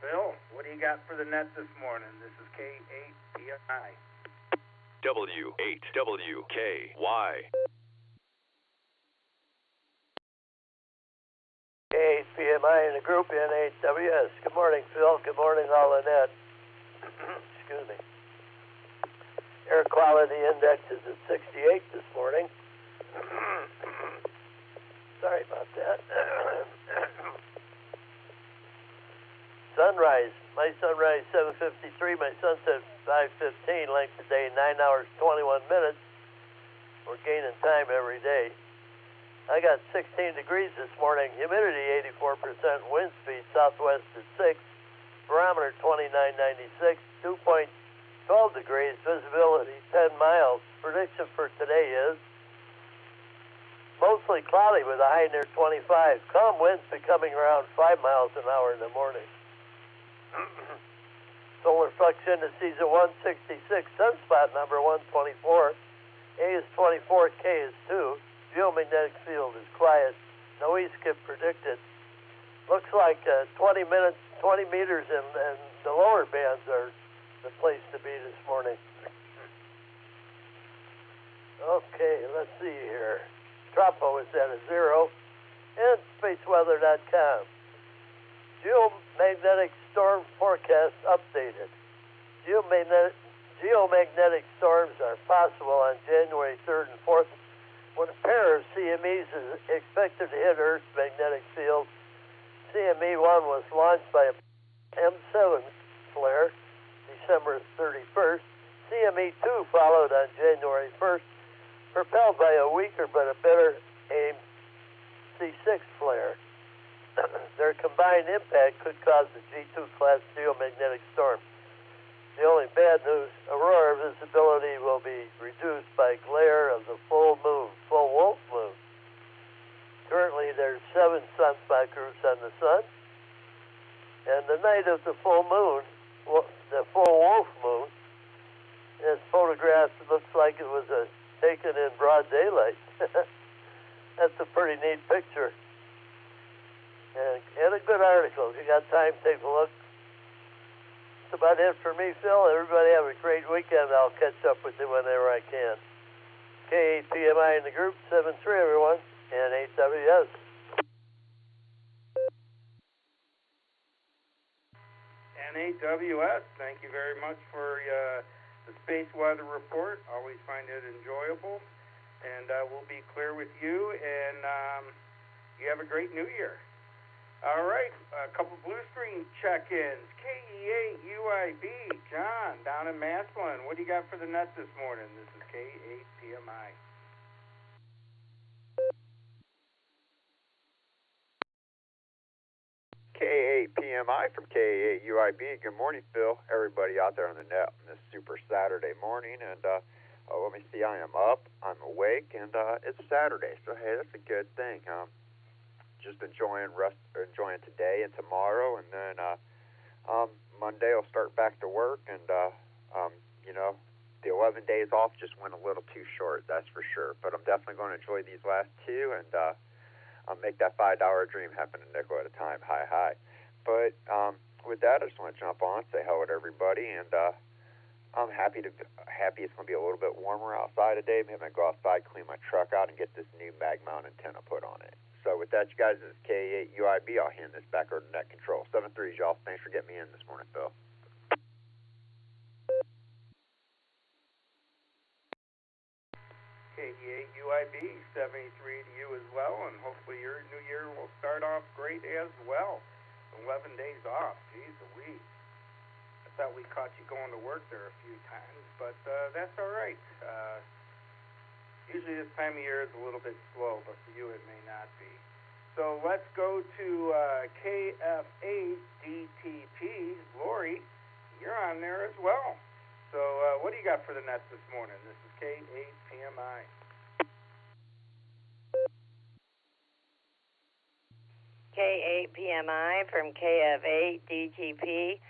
Phil, what do you got for the net this morning? This is K8PMI. W8WKY. K8PMI in the group N8WS. Good morning, Phil. Good morning, all the net. Excuse me. Air quality index is at 68 this morning. Sorry about that. Sunrise. My sunrise 7:53. My sunset 5:15. Length of day 9 hours 21 minutes. We're gaining time every day. I got 16 degrees this morning. Humidity 84%. Wind speed southwest at 6. Barometer 2996. 12 degrees. Visibility 10 miles. Prediction for today is mostly cloudy with a high near 25. Calm winds becoming around 5 miles an hour in the morning. Solar flux indices at 166. Sunspot number 124. A is 24. K is 2. Geomagnetic field is quiet. No east skip predicted. Looks like 20 meters and the lower bands are the place to be this morning. Okay, let's see here. Tropo is at a 0. And spaceweather.com. Geomagnetic storm forecast updated. Geomagnetic storms are possible on January 3rd and 4th when a pair of CMEs is expected to hit Earth's magnetic field. CME-1 was launched by a M7 flare December 31st. CME-2 followed on January 1st, propelled by a weaker but a better aimed C6 flare. Their combined impact could cause the G2 class geomagnetic storm. The only bad news, aurora visibility will be reduced by glare of the full moon, full wolf moon. Currently there's 7 sunspot groups on the sun. And the night of the full moon, the full wolf moon, is photographed. It looks like it was taken in broad daylight. That's a pretty neat picture. And a good article. If you got time, take a look. That's about it for me, Phil. Everybody have a great weekend. I'll catch up with you whenever I can. K8PMI in the group, 7-3, everyone, and 8WS. And 8WS, thank you very much for the space weather report. Always find it enjoyable. And we'll be clear with you, and you have a great new year. All right, a couple Blue Stream check-ins. KE8UIB, John, down in Massillon. What do you got for the net this morning? This is K8PMI. K8PMI from K8UIB. Good morning, Phil. Everybody out there on the net on this super Saturday morning. And let me see, I am up, I'm awake, and it's Saturday. So, hey, that's a good thing. Just enjoying today and tomorrow, and then Monday I'll start back to work, and you know, the 11 days off just went a little too short, that's for sure. But I'm definitely going to enjoy these last 2, and I'll make that $5 dream happen a nickel at a time. Hi. But with that, I just want to jump on, say hello to everybody, and I'm happy it's going to be a little bit warmer outside today. Maybe I go outside, clean my truck out, and get this new mag mount antenna put on it. So with that, you guys, this is K8UIB. I'll hand this back over to Net Control. 7-3s, y'all. Thanks for getting me in this morning, Phil. K8UIB, 73 to you as well, and hopefully your new year will start off great as well. 11 days off, geez Louise. I thought we caught you going to work there a few times, but that's all right. Usually this time of year is a little bit slow, but for you it may not be. So let's go to KF8DTP. Lori, you're on there as well. So what do you got for the net this morning? This is K8PMI. K8PMI from KF8DTP.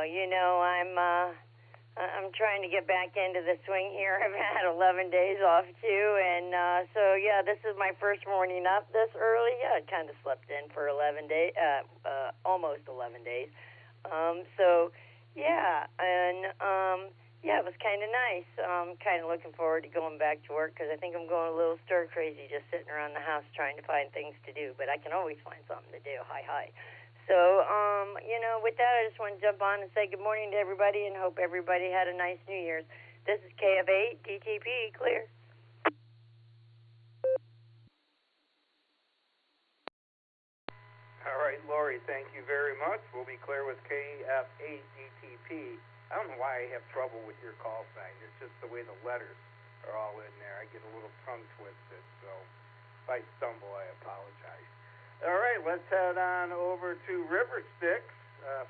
You know, I'm trying to get back into the swing here. I've had 11 days off too, and so yeah, this is my first morning up this early. Yeah, I kind of slept in for 11 days, almost 11 days. So yeah, and yeah, it was kind of nice. Kind of looking forward to going back to work because I think I'm going a little stir crazy just sitting around the house trying to find things to do. But I can always find something to do. Hi. So, you know, with that, I just want to jump on and say good morning to everybody and hope everybody had a nice New Year's. This is KF8 DTP, clear. All right, Lori, thank you very much. We'll be clear with KF8 DTP. I don't know why I have trouble with your call sign. It's just the way the letters are all in there. I get a little tongue twisted, so if I stumble, I apologize. All right, let's head on over to River Styx.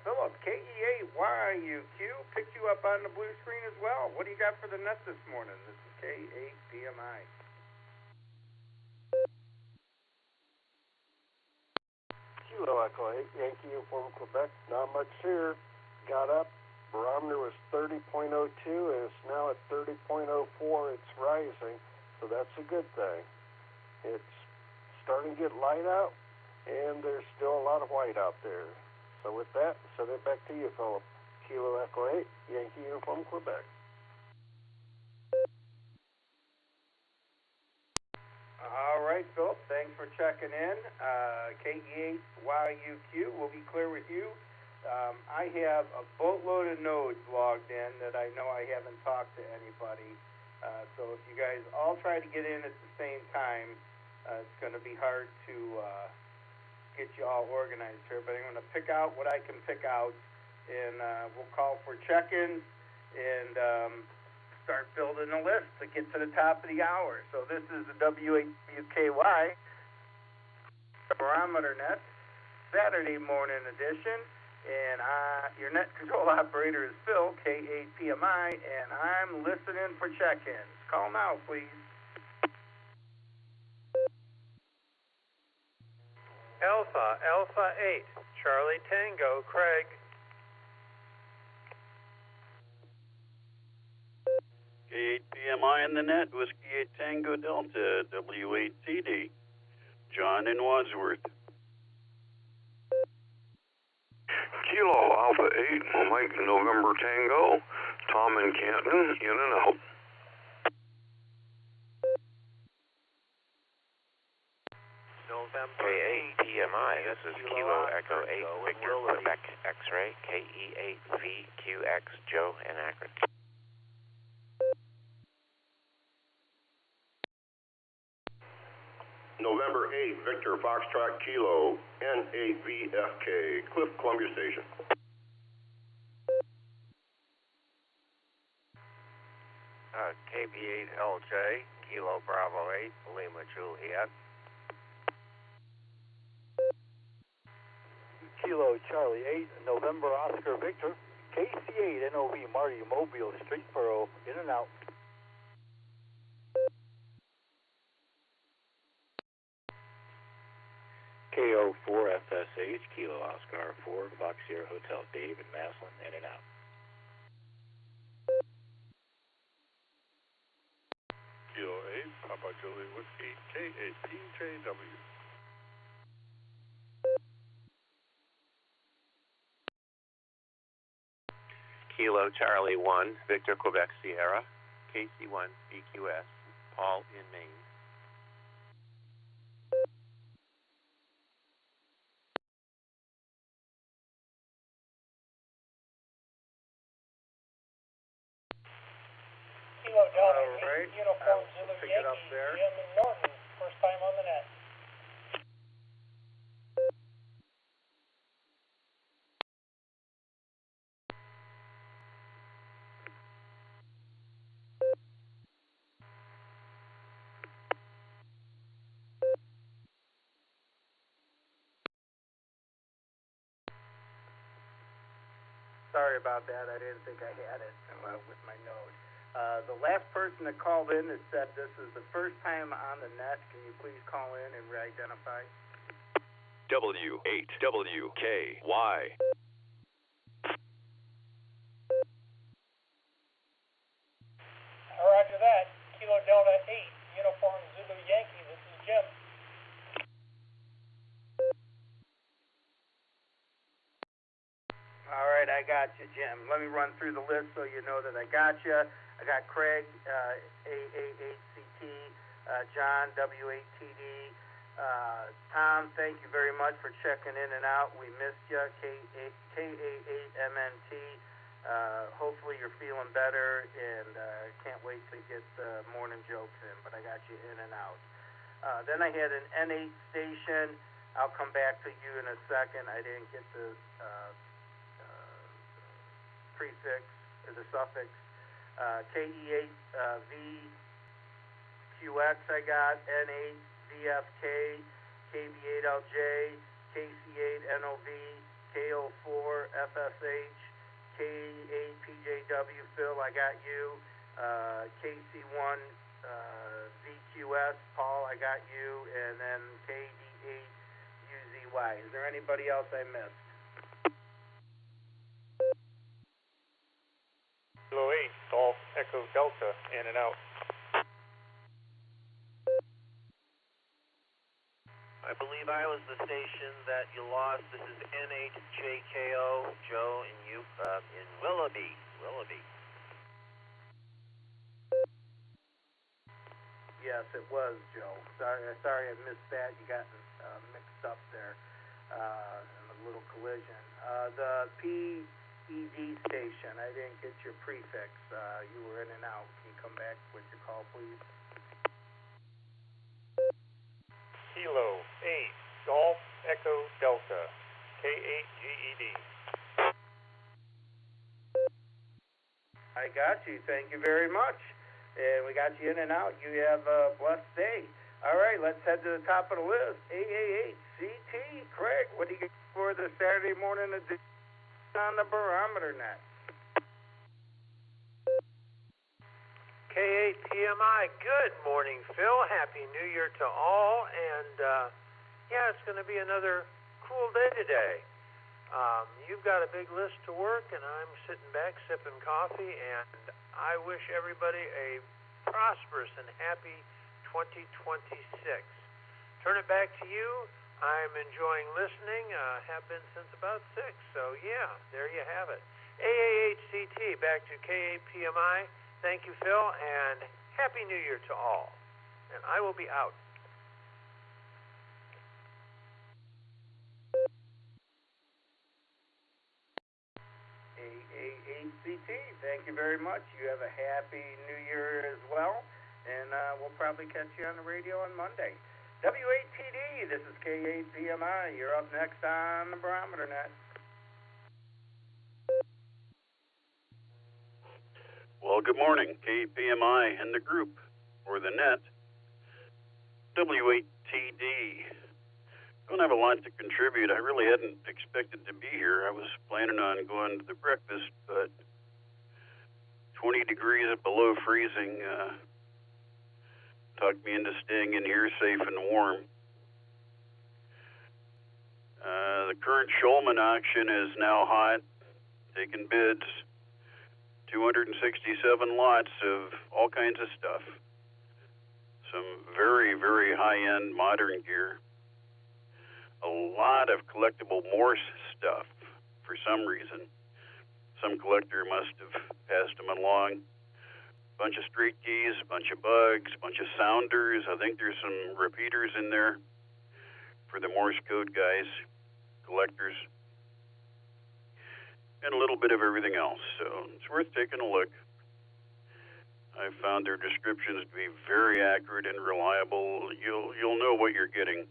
Philip, KE8YUQ, picked you up on the blue screen as well. What do you got for the net this morning? This is K8PMI. Kilo Echo 8, Yankee Uniform Quebec. Not much here. Got up. Barometer was 30.02, and it's now at 30.04. It's rising, so that's a good thing. It's starting to get light out, and there's still a lot of white out there. So with that, send it back to you, Philip. Kilo Echo 8, Yankee Uniform, Quebec. All right, Philip, thanks for checking in. KE8YUQ, we'll be clear with you. I have a boatload of nodes logged in that I know I haven't talked to anybody. So if you guys all try to get in at the same time, it's going to be hard to get you all organized here, but I'm going to pick out what I can pick out, and we'll call for check-ins and start building a list to get to the top of the hour. So this is the WKY Barometer Net Saturday morning edition, and your net control operator is Phil, K8PMI, and I'm listening for check-ins. Call now, please. Alpha 8, Charlie Tango, Craig. K8PMI in the net, Whiskey 8 Tango Delta, W8TD, John in Wadsworth. Kilo Alpha 8, Mike November Tango, Tom in Canton, in and out. November KAPMI, this is Kilo Echo 8 Victor Quebec X-Ray, KE8VQX Joe in Akron. November 8, Victor Foxtrot Kilo, N8VFK, Cliff Columbia Station. KB8LJ, Kilo Bravo 8, Lima Juliet. Kilo Charlie 8, November Oscar Victor, KC8 NOV Marty Mobile, Streetsboro, in and out. KO4FSH, Kilo Oscar 4, Fox Sierra Hotel, Dave and Maslin, in and out. Kilo 8, Papa Julie Whiskey, K8PJW. Kilo Charlie 1, Victor Quebec Sierra, KC1 BQS, Paul in Maine. Kilo Delta, right. Uniform Zulu pick it up Yankee, there. Jim and Norton, first time on the net. Sorry about that. I didn't think I had it with my node. The last person that called in that said this is the first time on the net. Can you please call in and re-identify? W8WKY. Roger that. Kilo Delta 8, Uniform Zulu Yankee, this is Jim. All right, I got you, Jim. Let me run through the list so you know that I got you. I got Craig, A88CT, John, W8TD. Tom, thank you very much for checking in and out. We missed you, K88MNT. Hopefully you're feeling better, and can't wait to get the morning jokes in, but I got you in and out. Then I had an N8 station. I'll come back to you in a second. I didn't get the prefix or the suffix. KE8VQX I got, N8 VFK, KB8LJ, KC8NOV, KO4 FSH, K8PJW. Phil, I got you. KC1 VQS, Paul, I got you, and then KD8UZY. Is there anybody else I missed? Kilo 8, Golf Echo Delta, in and out. I believe I was the station that you lost. This is N8JKO, Joe in Willoughby. Yes, it was, Joe. Sorry I missed that. You got mixed up there in a little collision. The PED station, I didn't get your prefix. You were in and out. Can you come back with your call, please? Kilo 8, Golf Echo Delta, K8GED. I got you. Thank you very much. And we got you in and out. You have a blessed day. All right, let's head to the top of the list. AA8CT. Craig, what do you get for the Saturday morning edition on the Barometer Net? K8PMI, good morning, Phil. Happy New Year to all. And, yeah, it's going to be another cool day today. You've got a big list to work, and I'm sitting back sipping coffee, and I wish everybody a prosperous and happy 2026. Turn it back to you. I'm enjoying listening. Have been since about 6. So, yeah, there you have it. AA8CT, back to K8PMI. Thank you, Phil, and Happy New Year to all. And I will be out. AA8CT, thank you very much. You have a Happy New Year as well. And we'll probably catch you on the radio on Monday. W8TD, this is K8PMI. You're up next on the Barometer Net. Well, good morning, KPMI and the group, or the net. W8TD. Don't have a lot to contribute. I really hadn't expected to be here. I was planning on going to the breakfast, but 20 degrees below freezing talked me into staying in here safe and warm. The current Schulman auction is now hot, taking bids. 267 lots of all kinds of stuff. Some very, very high-end modern gear. A lot of collectible Morse stuff for some reason. Some collector must have passed them along. A bunch of street keys, a bunch of bugs, a bunch of sounders. I think there's some repeaters in there for the Morse code guys, collectors, and a little bit of everything else. So it's worth taking a look. I found their descriptions to be very accurate and reliable. You'll know what you're getting.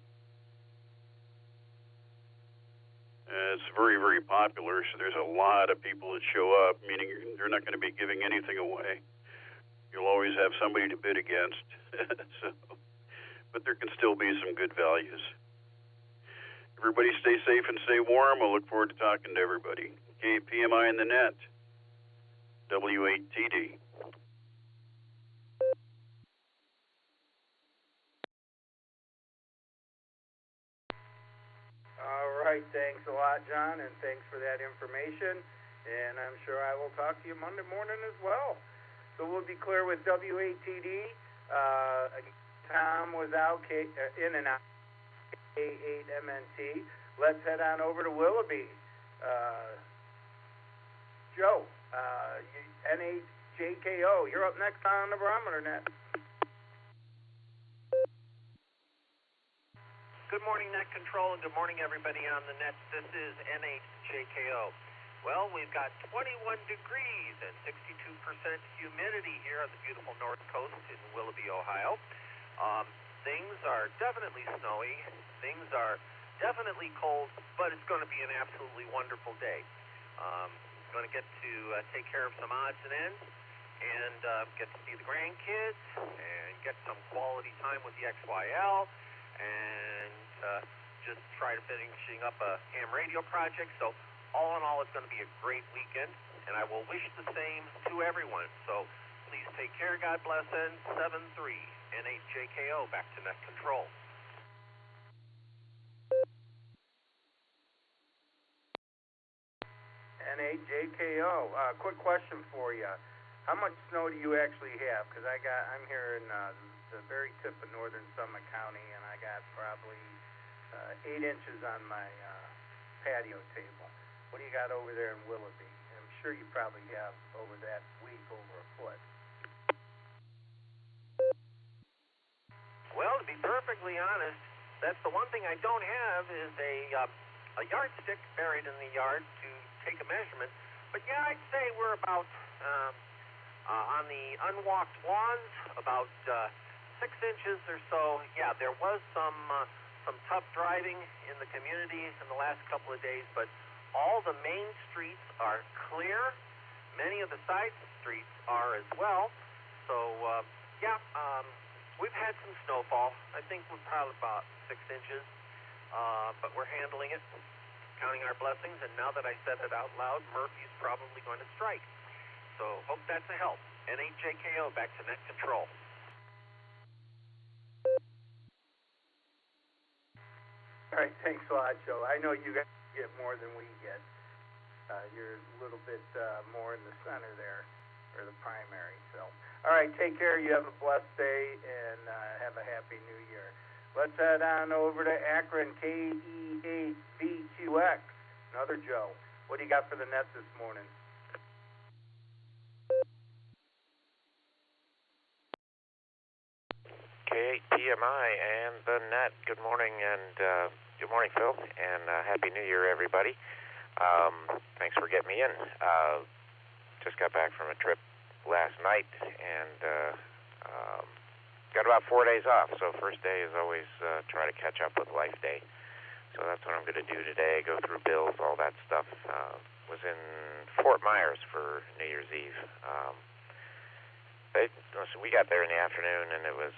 It's very, very popular, so there's a lot of people that show up, meaning they're not going to be giving anything away. You'll always have somebody to bid against. But there can still be some good values. Everybody stay safe and stay warm. I look forward to talking to everybody. PMI in the net, W8TD. All right, thanks a lot, John, and thanks for that information. And I'm sure I will talk to you Monday morning as well. So we'll be clear with W8TD. Tom was out, in and out, K8MNT. Let's head on over to Willoughby. Joe, NHJKO, you're up next on the Barometer Net. Good morning, Net Control, and good morning, everybody on the net. This is NHJKO. Well, we've got 21 degrees and 62% humidity here on the beautiful North Coast in Willoughby, Ohio. Things are definitely snowy. Things are definitely cold, but it's going to be an absolutely wonderful day. Going to get to take care of some odds and ends and get to see the grandkids and get some quality time with the XYL and just try to finishing up a ham radio project. So all in all, it's going to be a great weekend, and I will wish the same to everyone. So please take care. God bless. And 7-3 NHJKO back to Net Control. NHJKO. Quick question for you. How much snow do you actually have? Because I'm here in the very tip of northern Summit County, and I got probably 8 inches on my patio table. What do you got over there in Willoughby? I'm sure you probably have over that week over a foot. Well, to be perfectly honest, that's the one thing I don't have is a yardstick buried in the yard to take a measurement. But yeah, I'd say we're about on the unwalked lawns about 6 inches or so. Yeah, there was some tough driving in the community in the last couple of days, but all the main streets are clear. Many of the side streets are as well. So yeah, we've had some snowfall. I think we're probably about 6 inches, but we're handling it, counting our blessings, and now that I said it out loud, Murphy's probably going to strike. So hope that's a help. NHJKO, back to Net Control. All right, thanks a lot, Joe. I know you guys get more than we get. You're a little bit more in the center there, or the primary. So, all right, take care. You have a blessed day, and have a happy New Year. Let's head on over to Akron, KE8VQX. Another Joe. What do you got for the net this morning? K8PMI and the net. Good morning, and good morning, Phil, and Happy New Year, everybody. Thanks for getting me in. Just got back from a trip last night, and got about 4 days off. So first day is always try to catch up with Life Day. So that's what I'm going to do today. Go through bills, all that stuff. Was in Fort Myers for New Year's Eve. So we got there in the afternoon, and it was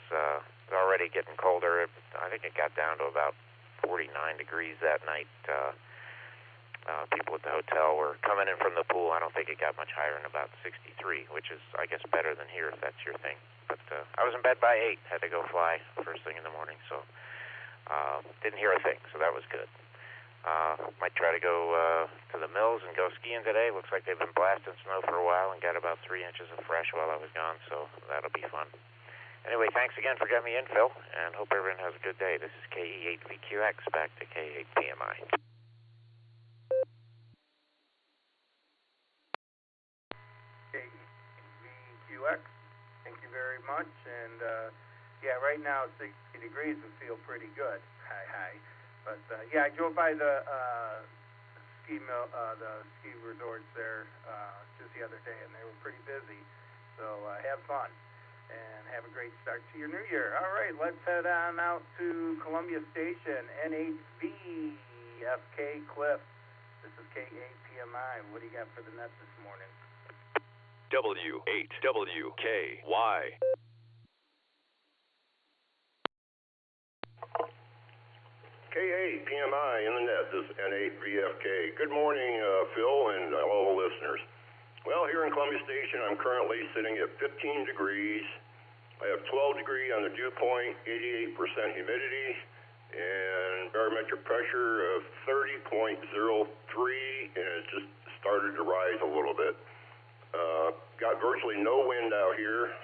already getting colder. I think it got down to about 49 degrees that night. People at the hotel were coming in from the pool. I don't think it got much higher than about 63, which is, I guess, better than here if that's your thing. But I was in bed by 8, had to go fly first thing in the morning, so didn't hear a thing, so that was good. Might try to go to the mills and go skiing today. Looks like they've been blasting snow for a while and got about 3 inches of fresh while I was gone, so that'll be fun. Anyway, thanks again for getting me in, Phil, and hope everyone has a good day. This is KE8VQX, back to K8PMI. KE8VQX, thank you very much, and yeah, right now 60 degrees would feel pretty good. Hi. But yeah, I drove by the ski resorts there just the other day, and they were pretty busy. So have fun and have a great start to your new year. All right, let's head on out to Columbia Station, NHVFK Cliff. This is K8PMI. What do you got for the net this morning? W8WKY. K8PMI in the net. This is N8VFK. Good morning, Phil, and all the listeners. Well, here in Columbia Station, I'm currently sitting at 15 degrees. I have 12 degree on the dew point, 88% humidity, and barometric pressure of 30.03, and it just started to rise a little bit. Got virtually no wind out here.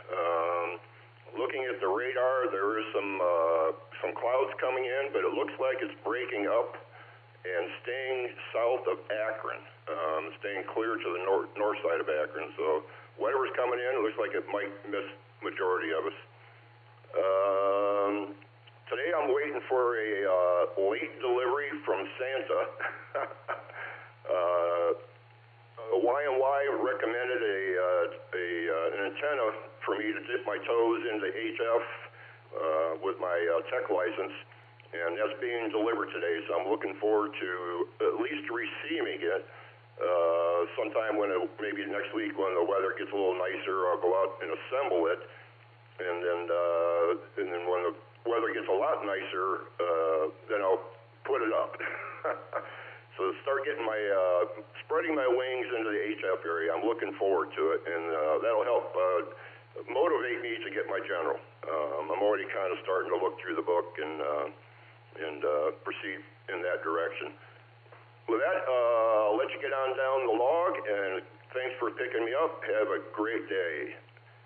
Looking at the radar, there is some clouds coming in, but it looks like it's breaking up and staying south of Akron, staying clear to the north side of Akron. So whatever's coming in, it looks like it might miss majority of us. Today I'm waiting for a late delivery from Santa. Y&Y recommended an antenna for me to dip my toes into HF with my tech license, and that's being delivered today, so I'm looking forward to at least receiving it sometime when maybe next week when the weather gets a little nicer. I'll go out and assemble it, and then when the weather gets a lot nicer, then I'll put it up. So start getting spreading my wings into the HF area. I'm looking forward to it, and that'll help motivate me to get my general. I'm already kind of starting to look through the book and proceed in that direction. With that, I'll let you get on down the log, and thanks for picking me up. Have a great day.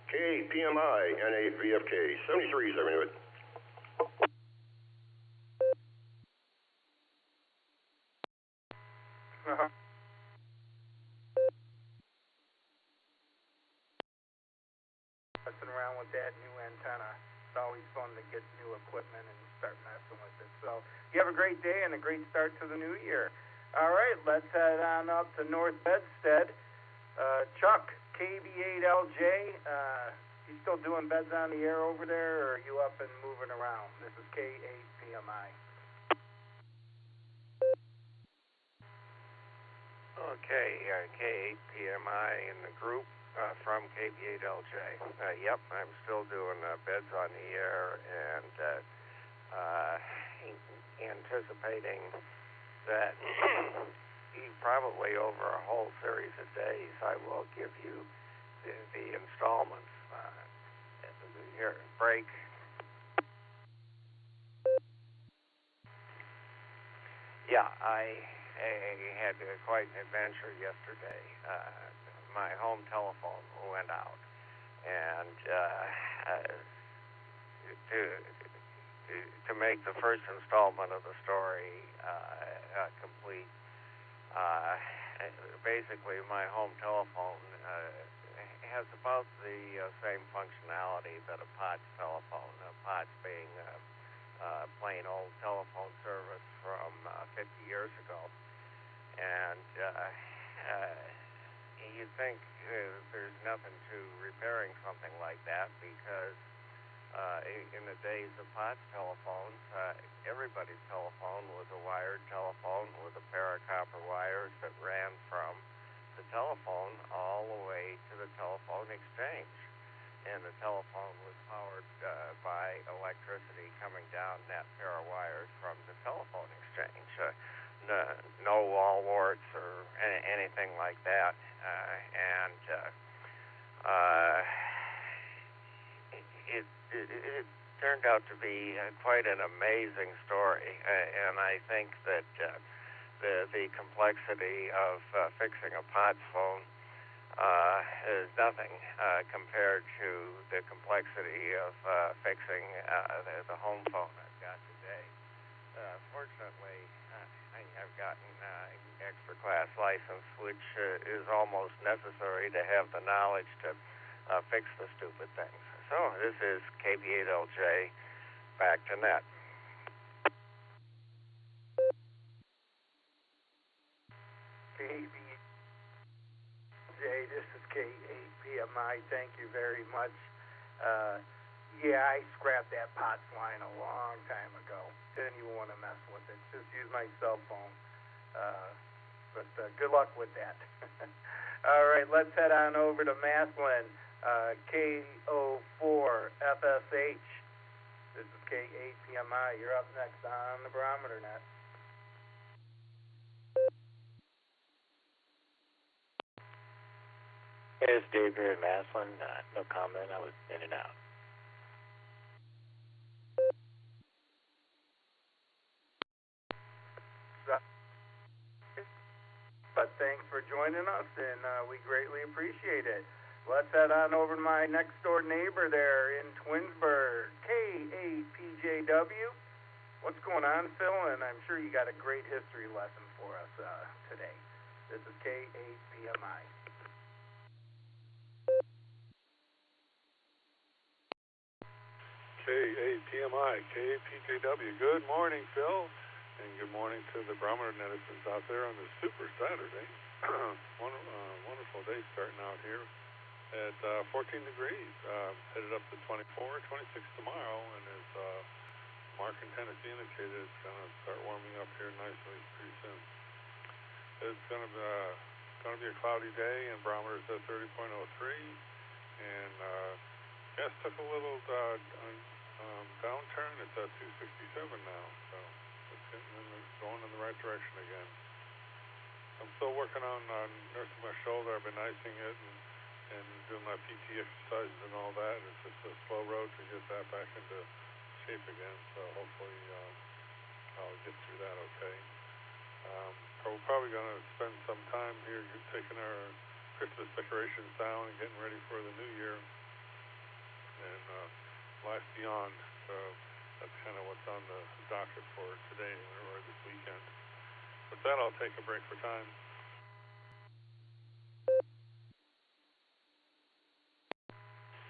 KPMI, N8VFK, 73s, I mean it. Messing around with that new antenna. It's always fun to get new equipment and start messing with it. So you have a great day and a great start to the new year. All right, let's head on up to North Bedstead. Chuck, KB8LJ, you still doing beds on the air over there, or are you up and moving around? This is K8PMI. Okay, K8PMI in the group from KB8LJ. Yep, I'm still doing beds on the air and anticipating that probably over a whole series of days I will give you the installments. Here, break. Yeah, I had quite an adventure yesterday. My home telephone went out, and to make the first installment of the story complete, basically my home telephone has about the same functionality that a POTS telephone, POTS being plain old telephone service from 50 years ago. And you'd think there's nothing to repairing something like that because in the days of POTS telephones, everybody's telephone was a wired telephone with a pair of copper wires that ran from the telephone all the way to the telephone exchange. And the telephone was powered by electricity coming down that pair of wires from the telephone exchange. No wall warts or anything like that. It turned out to be quite an amazing story. And I think that the complexity of fixing a POTS phone is nothing compared to the complexity of fixing the home phone I've got today. Fortunately, I have gotten extra class license, which is almost necessary to have the knowledge to fix the stupid things. So this is KB8LJ, back to net. KB8LJ, this is K8PMI. Thank you very much. Yeah, I scrapped that POTS line a long time ago. Didn't even want to mess with it. Just use my cell phone. But good luck with that. All right, let's head on over to Maslin. KO4FSH. This is K8PMI. You're up next on the Barometer Net. Hey, it's Dave here in Maslin. No comment. I was in and out. But thanks for joining us, and we greatly appreciate it. Let's head on over to my next door neighbor there in Twinsburg, K8PJW. What's going on, Phil? And I'm sure you got a great history lesson for us today. This is K8PMI. K8PMI, K8PJW. Good morning, Phil. And good morning to the Barometer netizens out there on this super Saturday. Wonderful day starting out here at 14 degrees. Headed up to 24, 26 tomorrow. And as Mark in Tennessee indicated, it's going to start warming up here nicely pretty soon. It's going to be a cloudy day, and barometer's at 30.03. And gas took a little downturn. It's at 267 now. So going in the right direction again. I'm still working on nursing my shoulder. I've been icing it and doing my PT exercises and all that. It's just a slow road to get that back into shape again. So hopefully I'll get through that okay. We're probably going to spend some time here taking our Christmas decorations down and getting ready for the new year and life beyond. So that's kind of what's on the docket for today or this weekend. With that, I'll take a break for time.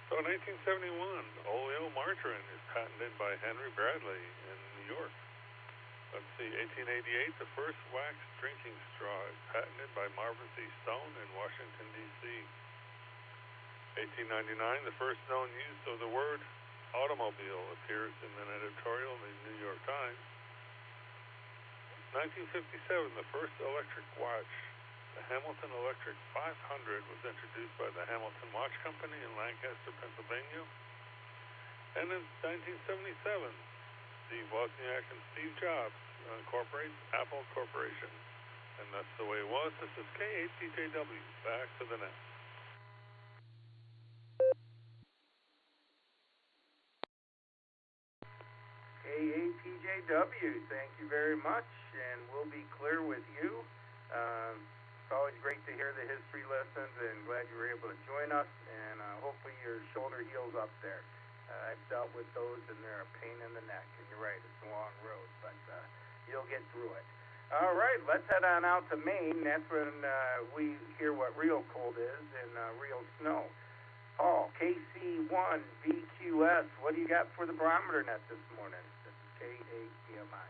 So in 1971, oleo margarine is patented by Henry Bradley in New York. Let's see, 1888, the first wax drinking straw is patented by Marvin C. Stone in Washington, D.C. 1899, the first known use of the word automobile appears in an editorial in the New York Times. 1957, the first electric watch, the Hamilton Electric 500, was introduced by the Hamilton Watch Company in Lancaster, Pennsylvania. And in 1977, Steve Wozniak and Steve Jobs incorporates Apple Corporation. And that's the way it was. This is K8PJW. Back to the net. K8PJW, thank you very much, and we'll be clear with you. It's always great to hear the history lessons, and glad you were able to join us, and hopefully your shoulder heals up there. I've dealt with those, and they're a pain in the neck, and you're right, it's a long road, but you'll get through it. All right, let's head on out to Maine. That's when we hear what real cold is and real snow. Paul, KC1BQS, what do you got for the Barometer Net this morning? This is K8PMI.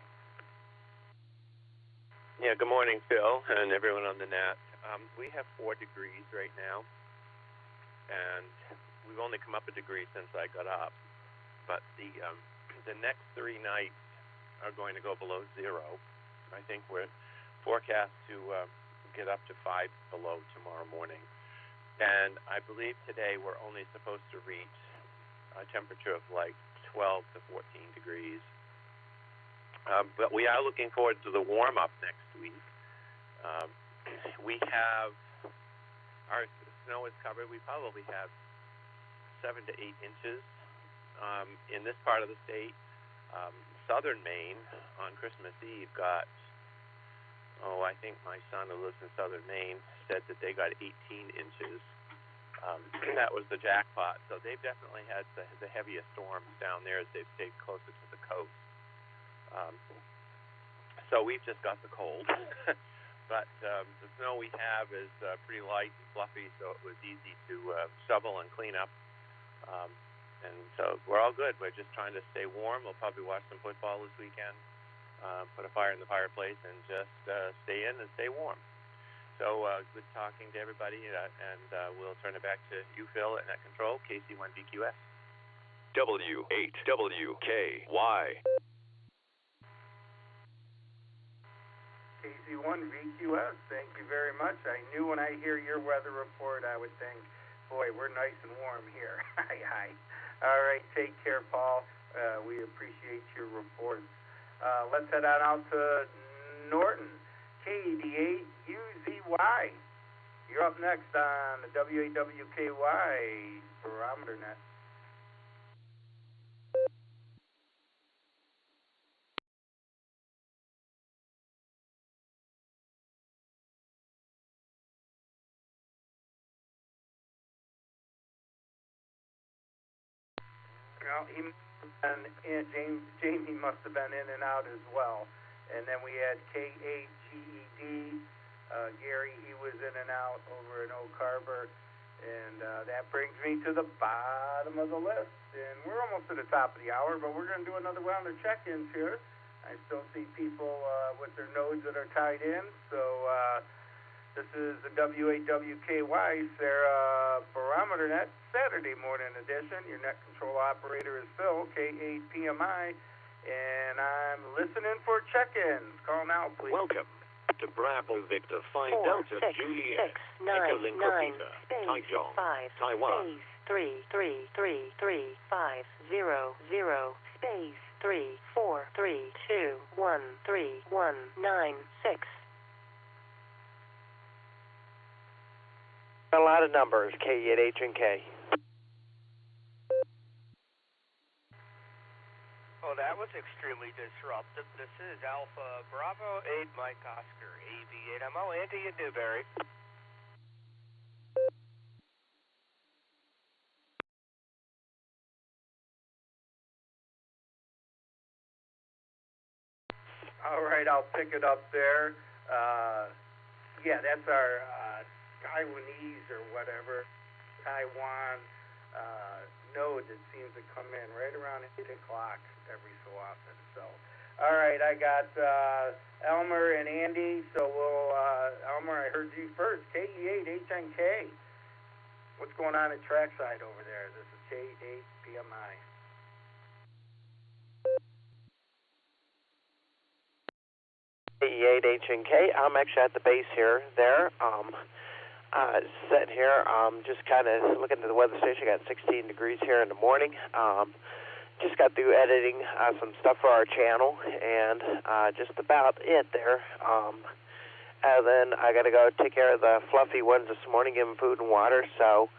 Yeah, good morning, Phil, and everyone on the net. We have 4 degrees right now, and we've only come up a degree since I got up. But the next 3 nights are going to go below 0. I think we're forecast to get up to 5 below tomorrow morning. And I believe today we're only supposed to reach a temperature of like 12 to 14 degrees. But we are looking forward to the warm-up next week. We have, our snow is covered. We probably have 7 to 8 inches in this part of the state. Southern Maine on Christmas Eve got I think my son who lives in southern Maine said that they got 18 inches. That was the jackpot. So they've definitely had the heaviest storms down there as they've stayed closer to the coast. So we've just got the cold. But the snow we have is pretty light and fluffy, so it was easy to shovel and clean up. And so we're all good. We're just trying to stay warm. We'll probably watch some football this weekend, put a fire in the fireplace, and just stay in and stay warm. So good talking to everybody, and we'll turn it back to you, Phil, at Net Control, KC1VQS. W8WKY. KC1VQS, thank you very much. I knew when I hear your weather report, I would think, boy, we're nice and warm here. Hi. All right, take care, Paul. We appreciate your reports. Let's head on out to Norton, KD8UZY. You're up next on the W8WKY Barometer Net. Well, Jamie must have been in and out as well. And then we had K8GED. Gary, he was in and out over in Oak Harbor. And that brings me to the bottom of the list. And we're almost to the top of the hour, but we're going to do another round of check-ins here. I still see people with their nodes that are tied in. So this is the W8WKY Sarah Barometer Net Saturday morning edition. Your net control operator is Phil, K8PMI, and I'm listening for check-ins. Call now, please. Welcome to Bravo Victor 5 Delta Juliet, EchoLink Repeater, Taichung, Taiwan. Space 3333500, space 343213196. A lot of numbers, K8H and K. Oh, that was extremely disruptive. This is Alpha Bravo 8 Mike Oscar, AV8MO, Andy in Newberry. All right, I'll pick it up there. Yeah, that's our Taiwanese or whatever, Taiwan node that seems to come in right around 8 o'clock every so often. So, all right, I got Elmer and Andy. So we'll, Elmer, I heard you first. KE8HNK. What's going on at trackside over there? This is K8PMI. KE8HNK. I'm actually at the base here. Sitting here, just kind of looking at the weather station. Got 16 degrees here in the morning. Just got through editing some stuff for our channel, and just about it there. And then I got to go take care of the fluffy ones this morning, give them food and water. So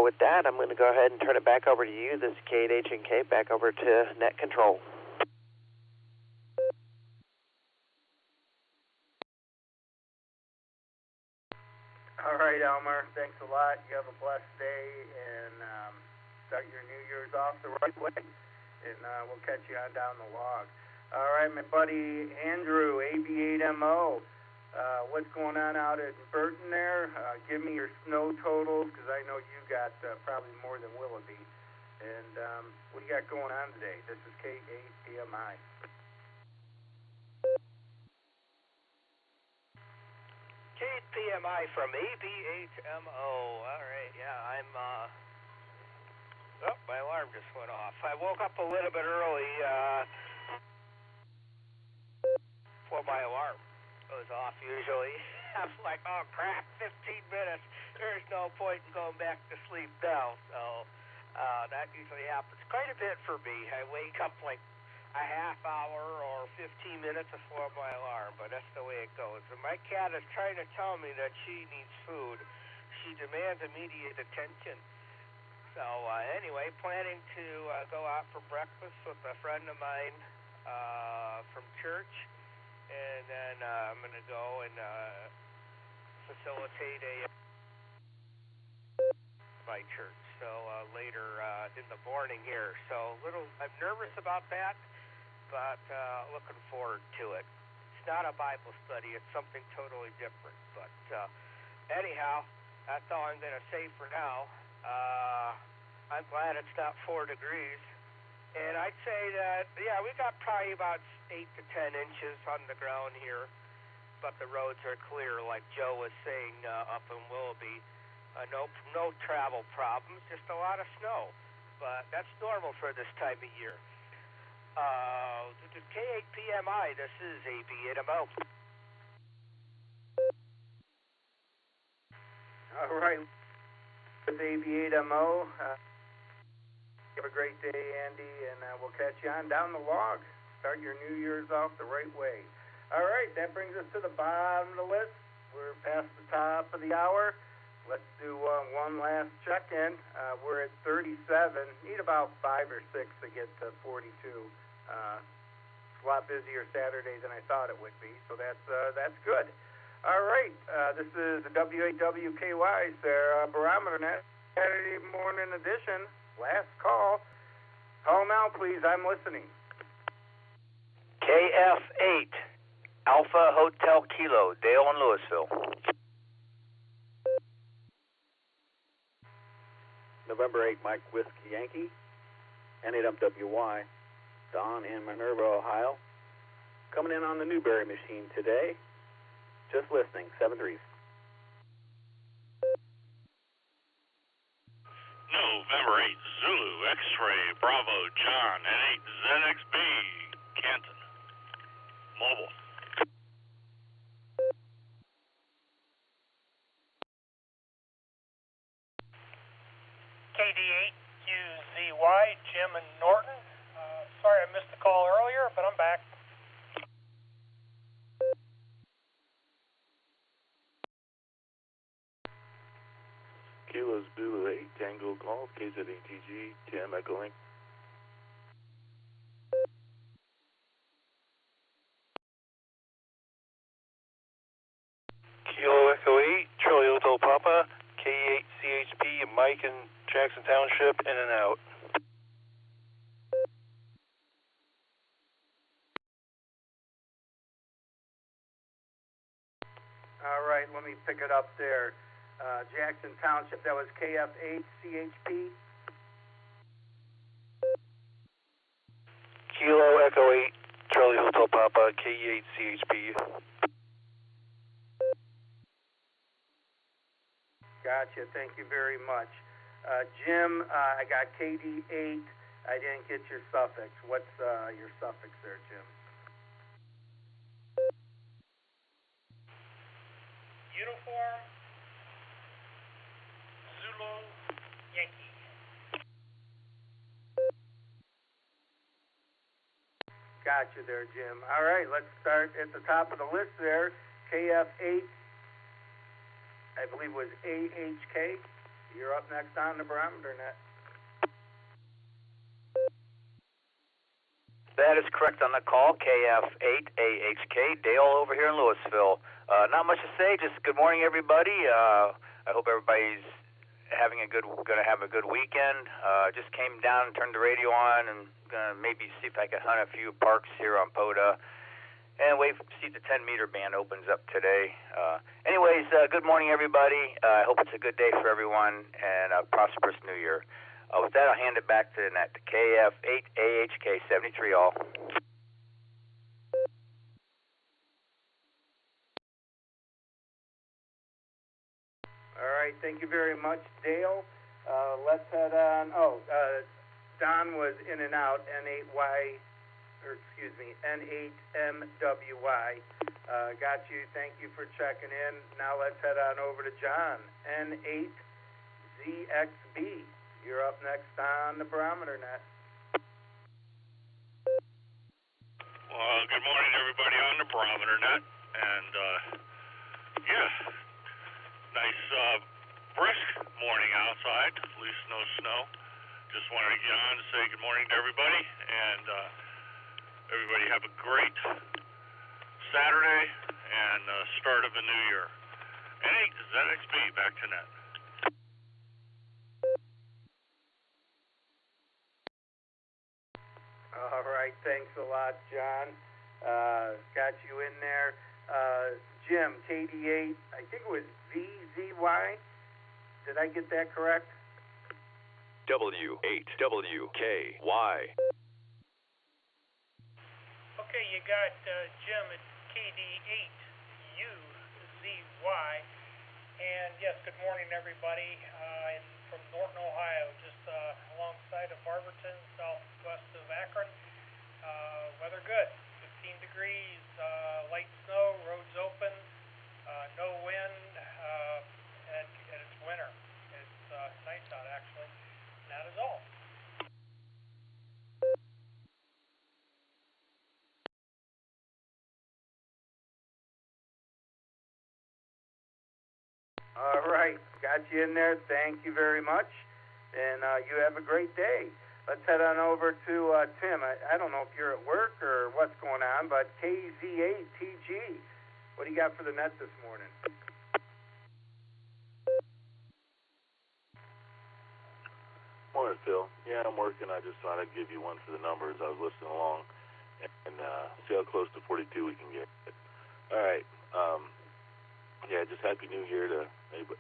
with that, I'm going to go ahead and turn it back over to you. This is K8H&K, back over to Net Control. All right, Elmer, thanks a lot. You have a blessed day, and start your New Year's off the right way, and we'll catch you on down the log. All right, my buddy Andrew, AB8MO, what's going on out at Burton there? Give me your snow totals, because I know you got probably more than Willoughby. And what do you got going on today? This is K8PMI. KPMI from AB8MO. All right, yeah, I'm, oh, my alarm just went off. I woke up a little bit early, before my alarm goes off usually. I'm like, oh crap, 15 minutes. There's no point in going back to sleep now. So, that usually happens quite a bit for me. I wake up like a half hour or 15 minutes before my alarm, but that's the way it goes. And my cat is trying to tell me that she needs food. She demands immediate attention. So anyway, planning to go out for breakfast with a friend of mine from church, and then I'm going to go and facilitate my church. So later in the morning here. So I'm nervous about that, but looking forward to it. It's not a Bible study. It's something totally different. But anyhow, that's all I'm going to say for now. I'm glad it's not 4 degrees. And I'd say that, yeah, we got probably about 8 to 10 inches on the ground here. But the roads are clear, like Joe was saying up in Willoughby. No travel problems, just a lot of snow. But that's normal for this time of year. K8PMI, this is AB8MO. All right, with AB8MO, have a great day, Andy, and we'll catch you on down the log. Start your New Year's off the right way. All right, that brings us to the bottom of the list. We're past the top of the hour. Let's do one last check-in. We're at 37. Need about 5 or 6 to get to 42. It's a lot busier Saturday than I thought it would be, so that's good. All right, this is the WAWKY, Sarah Barometer Net, Saturday morning edition. Last call. Call now, please. I'm listening. KF8, Alpha Hotel Kilo, Dale in Louisville. November 8, Mike Whiskey Yankee, N8MWY, Don in Minerva, Ohio. Coming in on the Newberry machine today. Just listening, 7-3. November 8, Zulu, X-Ray, Bravo, John, N8ZXB, Canton, Mobile. KD8UZY, Jim and Norton. Sorry I missed the call earlier, but I'm back. Kilos Zulu 8 Tango Golf, KZATG, Tim EchoLink. Kilo Echo 8, Charlie Hotel Papa, K8CHP, and Mike in Jackson Township, in and out. All right, let me pick it up there. Jackson Township, that was KF8CHP. Kilo Echo 8, Charlie Hotel Papa, K8CHP. Gotcha, thank you very much. Jim, I got KD8. I didn't get your suffix. What's your suffix there, Jim? Uniform, Zulu, Yankee. Gotcha there, Jim. All right, let's start at the top of the list there. KF8, I believe was AHK. You're up next on the Barometer Net. That is correct on the call, KF8AHK, Dale over here in Louisville. Not much to say, just good morning, everybody. I hope everybody's gonna have a good weekend. Just came down and turned the radio on and gonna maybe see if I can hunt a few parks here on POTA. And wait to see if the 10-meter band opens up today. Anyways, good morning, everybody. I hope it's a good day for everyone and a prosperous New Year. With that, I'll hand it back to the net, to KF8AHK 73 all. All right, thank you very much, Dale. Let's head on. Don was in and out, N8MWY. Got you. Thank you for checking in. Now let's head on over to John, N8ZXB. You're up next on the Barometer Net. Well, good morning, everybody on the Barometer Net. And, nice, brisk morning outside. At least no snow. Just wanted to get on to say good morning to everybody. And, everybody have a great Saturday and start of the new year. ZXB, back to net. All right, thanks a lot, John. Got you in there. Jim, KD8, I think it was VZY. Did I get that correct? W8WKY. Okay, you got Jim at KD8UZY. And yes, good morning, everybody. I'm from Norton, Ohio, just alongside of Barberton, southwest of Akron. Weather good, 15 degrees, light snow, roads open, no wind, and it's winter. It's nice out, actually. And that is all. All right, got you in there. Thank you very much, and you have a great day. Let's head on over to Tim. I don't know if you're at work or what's going on, but KZ8TG, what do you got for the net this morning? Morning, Phil. Yeah, I'm working. I just thought I'd give you one for the numbers. I was listening along and see how close to 42 we can get. All right. Yeah, just Happy New Year to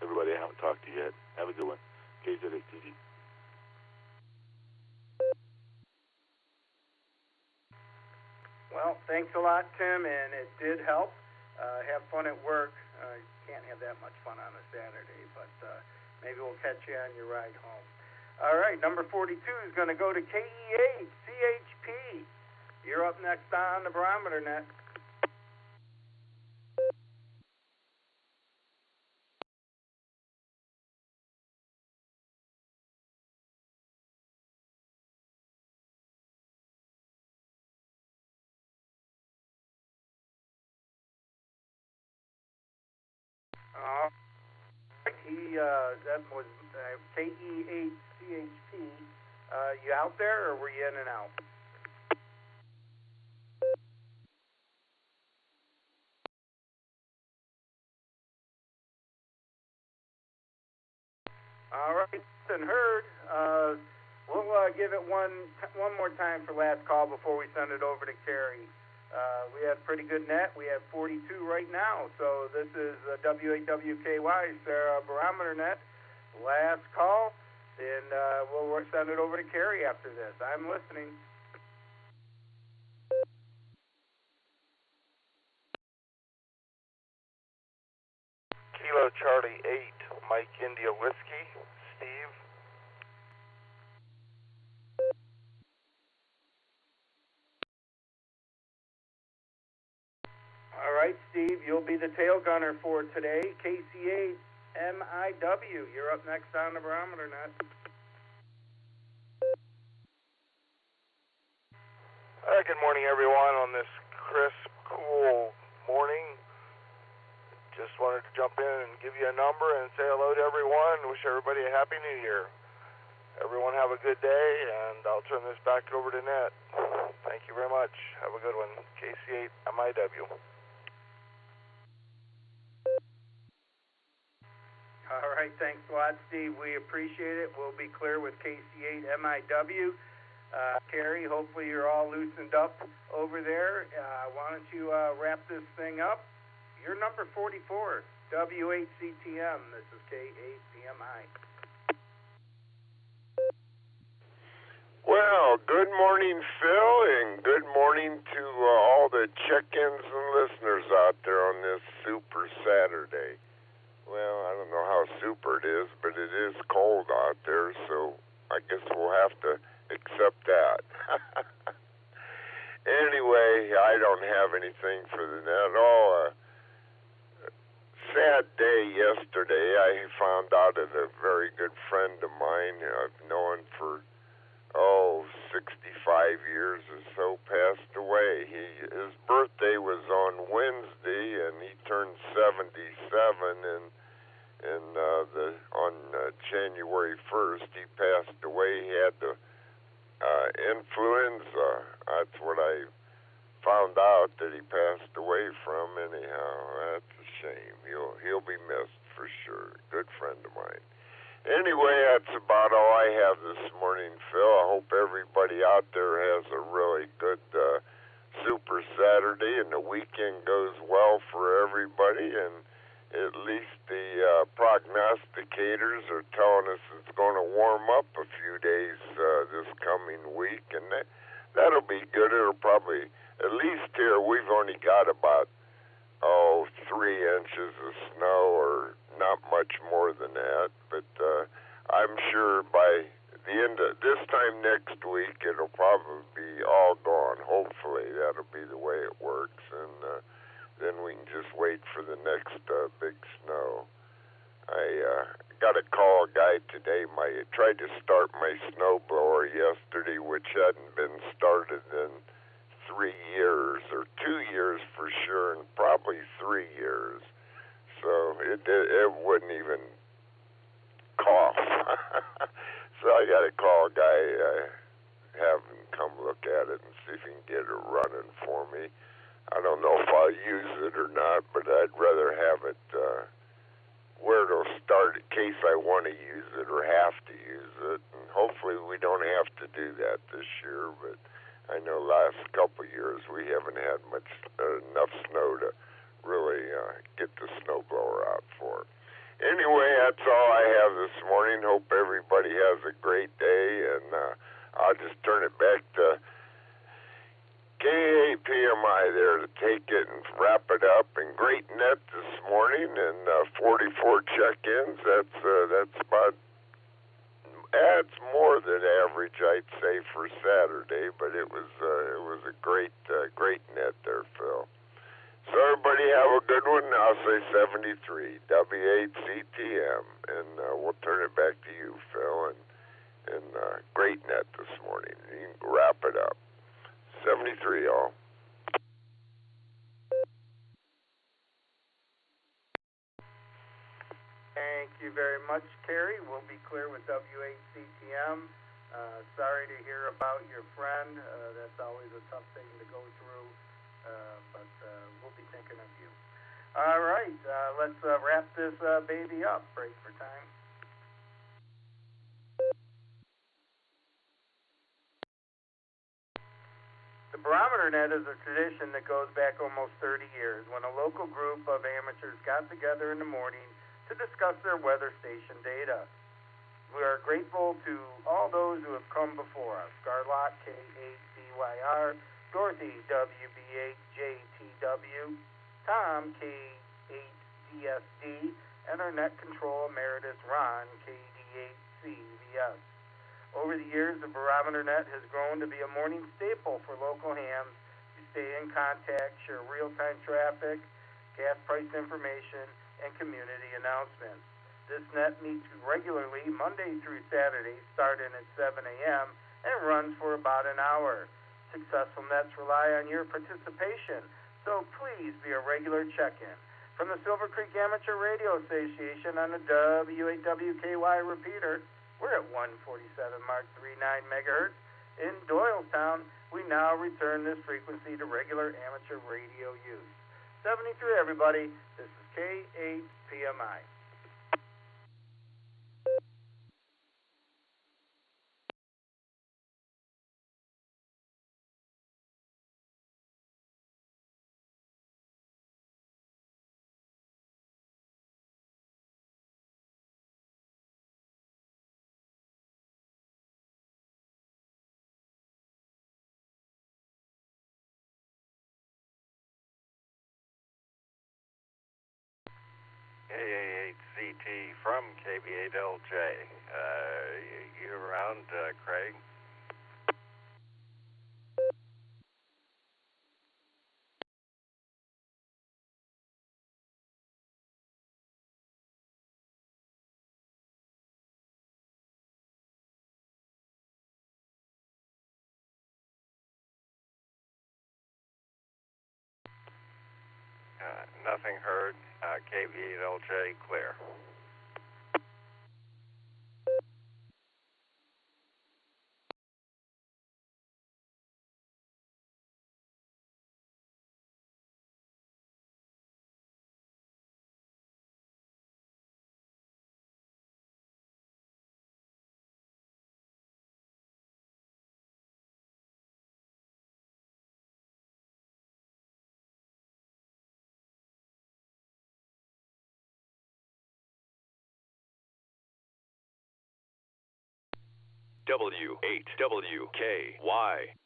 everybody I haven't talked to yet. Have a good one. KZ8TG. Well, thanks a lot, Tim, and it did help. Have fun at work. Can't have that much fun on a Saturday, but maybe we'll catch you on your ride home. All right, number 42 is going to go to KE8 CHP. You're up next on the Barometer Net. That was KE8 CHP. You out there, or were you in and out? All right, and heard. We'll give it one more time for last call before we send it over to Carrie. We have pretty good net. We have 42 right now. So this is W8WKY, Sarah Barometer Net. Last call, and we'll send it over to Carrie after this. I'm listening. Kilo Charlie 8, Mike India Whiskey, Steve. All right, Steve, you'll be the tail gunner for today. KC8 MIW, you're up next on the Barometer Net. Good morning, everyone, on this crisp, cool morning. Just wanted to jump in and give you a number and say hello to everyone. Wish everybody a Happy New Year. Everyone have a good day, and I'll turn this back over to Net. Thank you very much. Have a good one. KC8 MIW. All right, thanks a lot, Steve. We appreciate it. We'll be clear with KC8 MIW. Carrie, hopefully you're all loosened up over there. Why don't you wrap this thing up? You're number 44, W8CTM. This is K8CMI. Well, good morning, Phil, and good morning to all the check-ins and listeners out there on this super Saturday. Well, I don't know how super it is, but it is cold out there, so I guess we'll have to accept that. Anyway, I don't have anything for the net. Sad day yesterday. I found out that a very good friend of mine I've known for 65 years or so passed away. His birthday was on Wednesday, and he turned 77, and on January 1st he passed away. He had the influenza. That's what I found out that he passed away from. Anyhow, that's a shame. He'll be missed for sure. Good friend of mine. Anyway, that's about all I have this morning, Phil. I hope everybody out there has a really good Super Saturday and the weekend goes well for everybody. And at least the prognosticators are telling us it's going to warm up a few days this coming week, and that'll be good. It'll probably, at least here, we've only got about 3 inches of snow, or not much more than that, but I'm sure by the end of this time next week it'll probably be all gone. Hopefully that'll be the way it works, and then we can just wait for the next big snow. I got to call a guy today. I tried to start my snowblower yesterday, which hadn't been started in 3 years, or 2 years for sure, and probably 3 years. So it wouldn't even cough. So I got to call a guy, have him come look at it and see if he can get it running for me. I don't know if I'll use it or not, but I'd rather have it where it'll start in case I want to use it or have to use it. And hopefully we don't have to do that this year, but I know last couple of years we haven't had enough snow to really get the snowblower out for. Anyway, that's all I have this morning. Hope everybody has a great day, and I'll just turn it back to KAPMI there to take it and wrap it up. And great net this morning, and 44 check-ins. That's about, it's more than average, I'd say, for Saturday. But it was a great net there, Phil. So everybody have a good one. I'll say 73 W8CTM, and we'll turn it back to you, Phil. And great net this morning. You can wrap it up. 73, y'all. Thank you very much, Kerry. We'll be clear with W8CTM. Sorry to hear about your friend. That's always a tough thing to go through, but we'll be thinking of you. All right, let's wrap this baby up. Break for time. The Barometer Net is a tradition that goes back almost 30 years, when a local group of amateurs got together in the morning to discuss their weather station data. We are grateful to all those who have come before us: Garlock, K8CYR, Dorothy, WB8JTW, Tom, K8DSD, and our net control emeritus, Ron, KD8CVS. Over the years, the Barometer Net has grown to be a morning staple for local hams who stay in contact, share real-time traffic, gas price information, and community announcements. This net meets regularly Monday through Saturday, starting at 7 a.m., and runs for about an hour. Successful nets rely on your participation, so please be a regular check-in. From the Silvercreek Amateur Radio Association on the W8WKY repeater, we're at 147 Mark 39 megahertz. In Doylestown, we now return this frequency to regular amateur radio use. 73, everybody. This is K8PMI. KA8CT from KB8LJ. You around, Craig? Nothing heard. KB8LJ clear. W8WKY.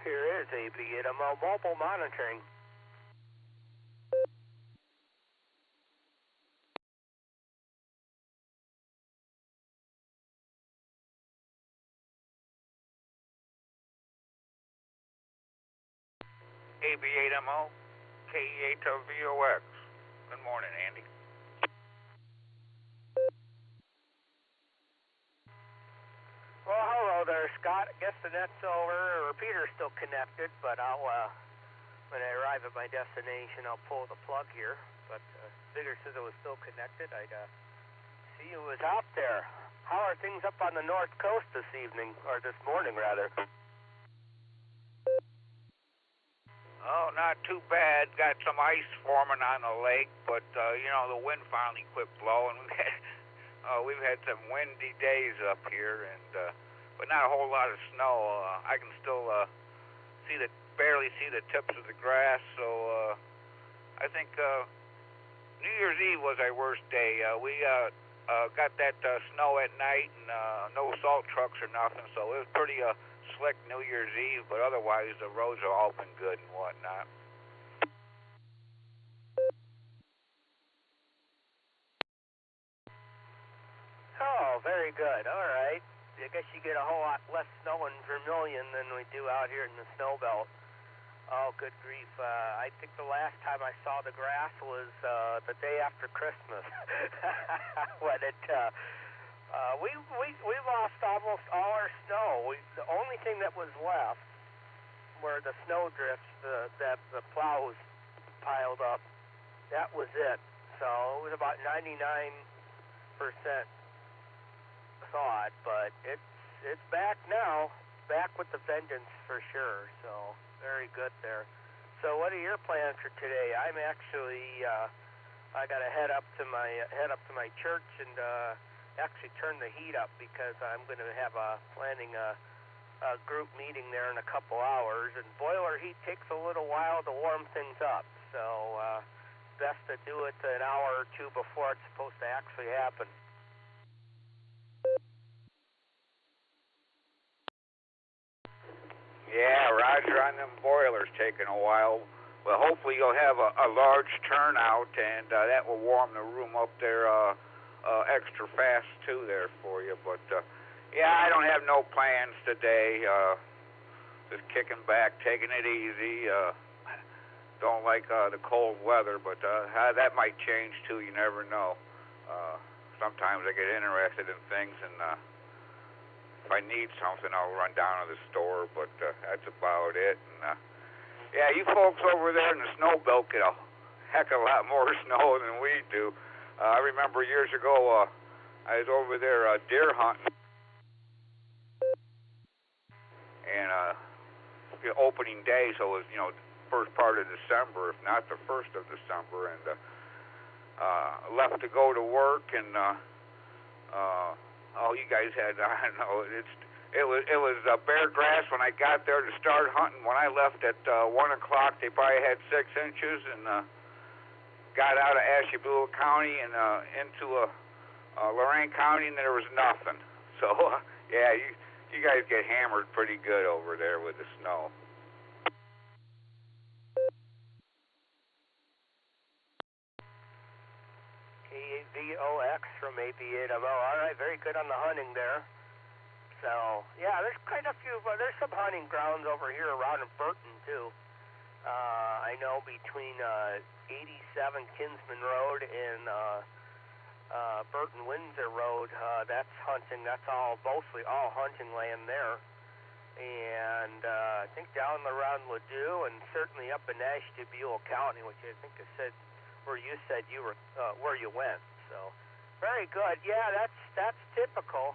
Here is ABNMO mobile monitoring. AB8MO, KE8VOX. Good morning, Andy. Well, hello there, Scott. I guess the net's over. Repeater's still connected, but I'll, when I arrive at my destination, I'll pull the plug here. But figured since it was still connected, I'd see you was out there. How are things up on the North Coast this evening, or this morning, rather? Oh, not too bad. Got some ice forming on the lake, but, the wind finally quit blowing. We've had some windy days up here, but not a whole lot of snow. I can still barely see the tips of the grass, so I think New Year's Eve was our worst day. We got that snow at night and no salt trucks or nothing, so it was pretty slick New Year's Eve, but otherwise the roads are all been good and whatnot. Oh, very good. All right. I guess you get a whole lot less snow in Vermilion than we do out here in the snow belt. Oh, good grief. I think the last time I saw the grass was the day after Christmas. When we lost almost all our snow. The only thing that was left were the snow drifts that the plows piled up. That was it. So it was about 99% thawed, but it's back now, back with the vengeance for sure. So very good there. So what are your plans for today? I'm actually I got to head up to my church and actually turn the heat up because I'm going to have planning a group meeting there in a couple hours, and boiler heat takes a little while to warm things up. So best to do it an hour or two before it's supposed to actually happen. Yeah, Roger, on them boilers taking a while. Well, hopefully you'll have a large turnout, and that will warm the room up there extra fast, too, there for you. But, yeah, I don't have no plans today. Just kicking back, taking it easy. Don't like the cold weather, but that might change, too. You never know. Sometimes I get interested in things, and if I need something, I'll run down to the store, but that's about it. And, yeah, you folks over there in the snow belt get a heck of a lot more snow than we do. I remember years ago, I was over there deer hunting, and opening day, so it was, first part of December, if not the 1st of December, and left to go to work, and you guys had, I don't know, it was bare grass when I got there to start hunting. When I left at 1 o'clock, they probably had 6 inches, and got out of Ashtabula County and into Lorain County, and there was nothing. So yeah, you guys get hammered pretty good over there with the snow. K8VOX from AB8MO. All right, very good on the hunting there. So, yeah, there's quite a few, there's some hunting grounds over here around in Burton, too. I know between 87 Kinsman Road and Burton-Windsor Road, that's hunting. That's mostly all hunting land there. And I think down around Ladue and certainly up in Ashtabula County, which I think I said where you said you were, where you went. So, very good. Yeah, that's typical.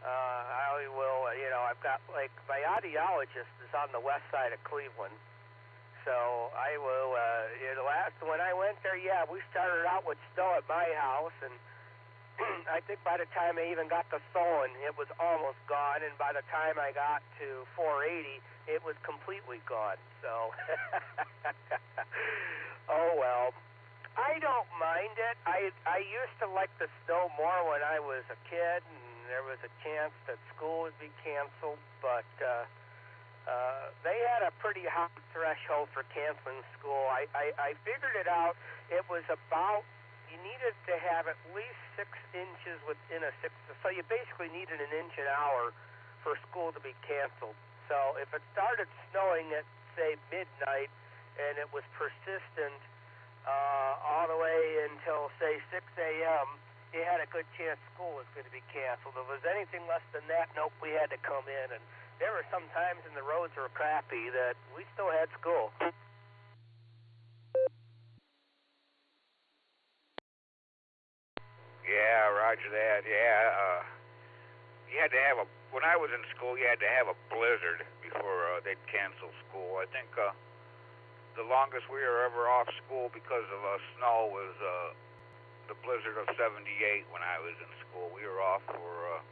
I will, I've got, like, my audiologist is on the west side of Cleveland. So I will, when I went there, yeah, we started out with snow at my house, and I think by the time I even got to Solon, it was almost gone, and by the time I got to 480, it was completely gone. So, oh well. I don't mind it. I used to like the snow more when I was a kid, and there was a chance that school would be canceled, but they had a pretty high threshold for canceling school. I figured it out. It was about, you needed to have at least 6 inches within a 6, so you basically needed an inch an hour for school to be canceled. So if it started snowing at, say, midnight, and it was persistent all the way until, say, 6 a.m., you had a good chance school was going to be canceled. If it was anything less than that, nope, we had to come in. And there were some times when the roads were crappy that we still had school. Yeah, roger that. Yeah, you had to have when I was in school, you had to have a blizzard before they'd cancel school. I think the longest we were ever off school because of snow was the blizzard of '78 when I was in school. We were off for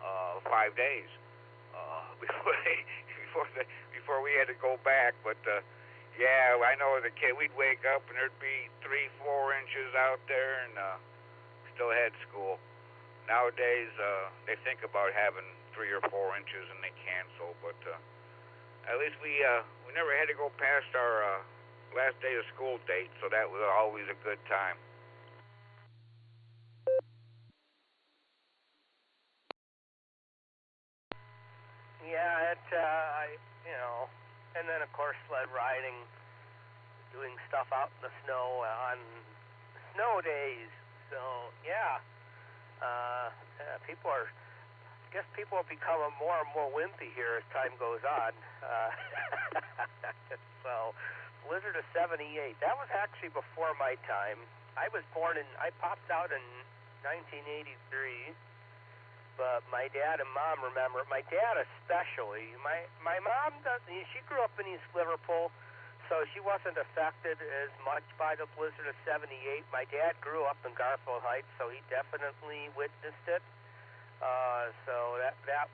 5 days before we had to go back. But yeah, I know as a kid we'd wake up and there'd be 3-4 inches out there, and still had school. Nowadays they think about having 3 or 4 inches and they cancel. But at least we never had to go past our last day of school date, so that was always a good time. Yeah, and then of course sled riding, doing stuff out in the snow on snow days. So yeah, people are. I guess people are becoming more and more wimpy here as time goes on. So, blizzard of '78. That was actually before my time. I popped out in 1983. But my dad and mom remember it. My dad especially. My mom she grew up in East Liverpool, so she wasn't affected as much by the blizzard of '78. My dad grew up in Garfield Heights, so he definitely witnessed it. So that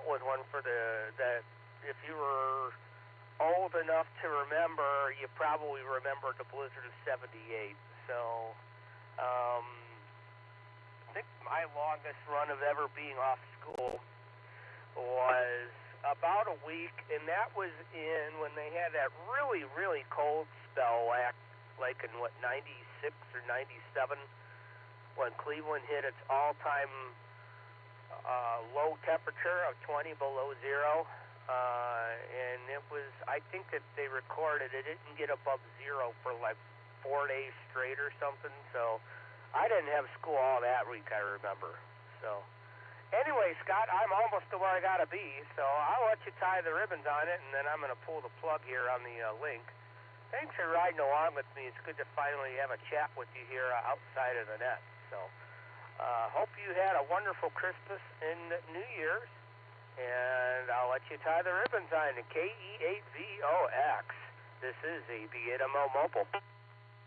was one for that if you were old enough to remember, you probably remember the blizzard of '78. So I think my longest run of ever being off school was about a week, and that was when they had that really, really cold spell, like in 96 or 97, when Cleveland hit its all-time low temperature of 20 below zero, and it was, I think that they recorded it didn't get above zero for like 4 days straight or something. So I didn't have school all that week, I remember. So anyway, Scott, I'm almost to where I gotta be, so I'll let you tie the ribbons on it, and then I'm gonna pull the plug here on the link. Thanks for riding along with me. It's good to finally have a chat with you here outside of the net. So hope you had a wonderful Christmas and New Year's, and I'll let you tie the ribbons on the KE8VOX. This is AB8MO Mobile.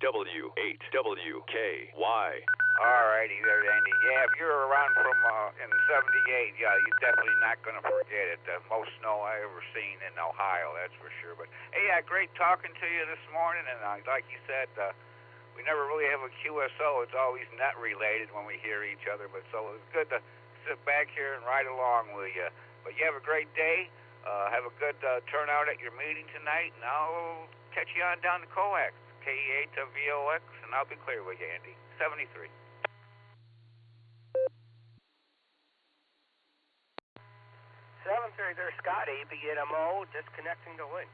W8WKY. All righty there, Andy. Yeah, if you're around from in '78, yeah, you're definitely not going to forget it. Most snow I ever seen in Ohio, that's for sure. But hey, great talking to you this morning. And like you said, we never really have a QSO. It's always net related when we hear each other. But so it's good to sit back here and ride along with you. But you have a great day. Have a good turnout at your meeting tonight, and I'll catch you on down to coax, KE8 to VOX, and I'll be clear with you, Andy. 73. 730, there's Scott, ABNMO, disconnecting the link.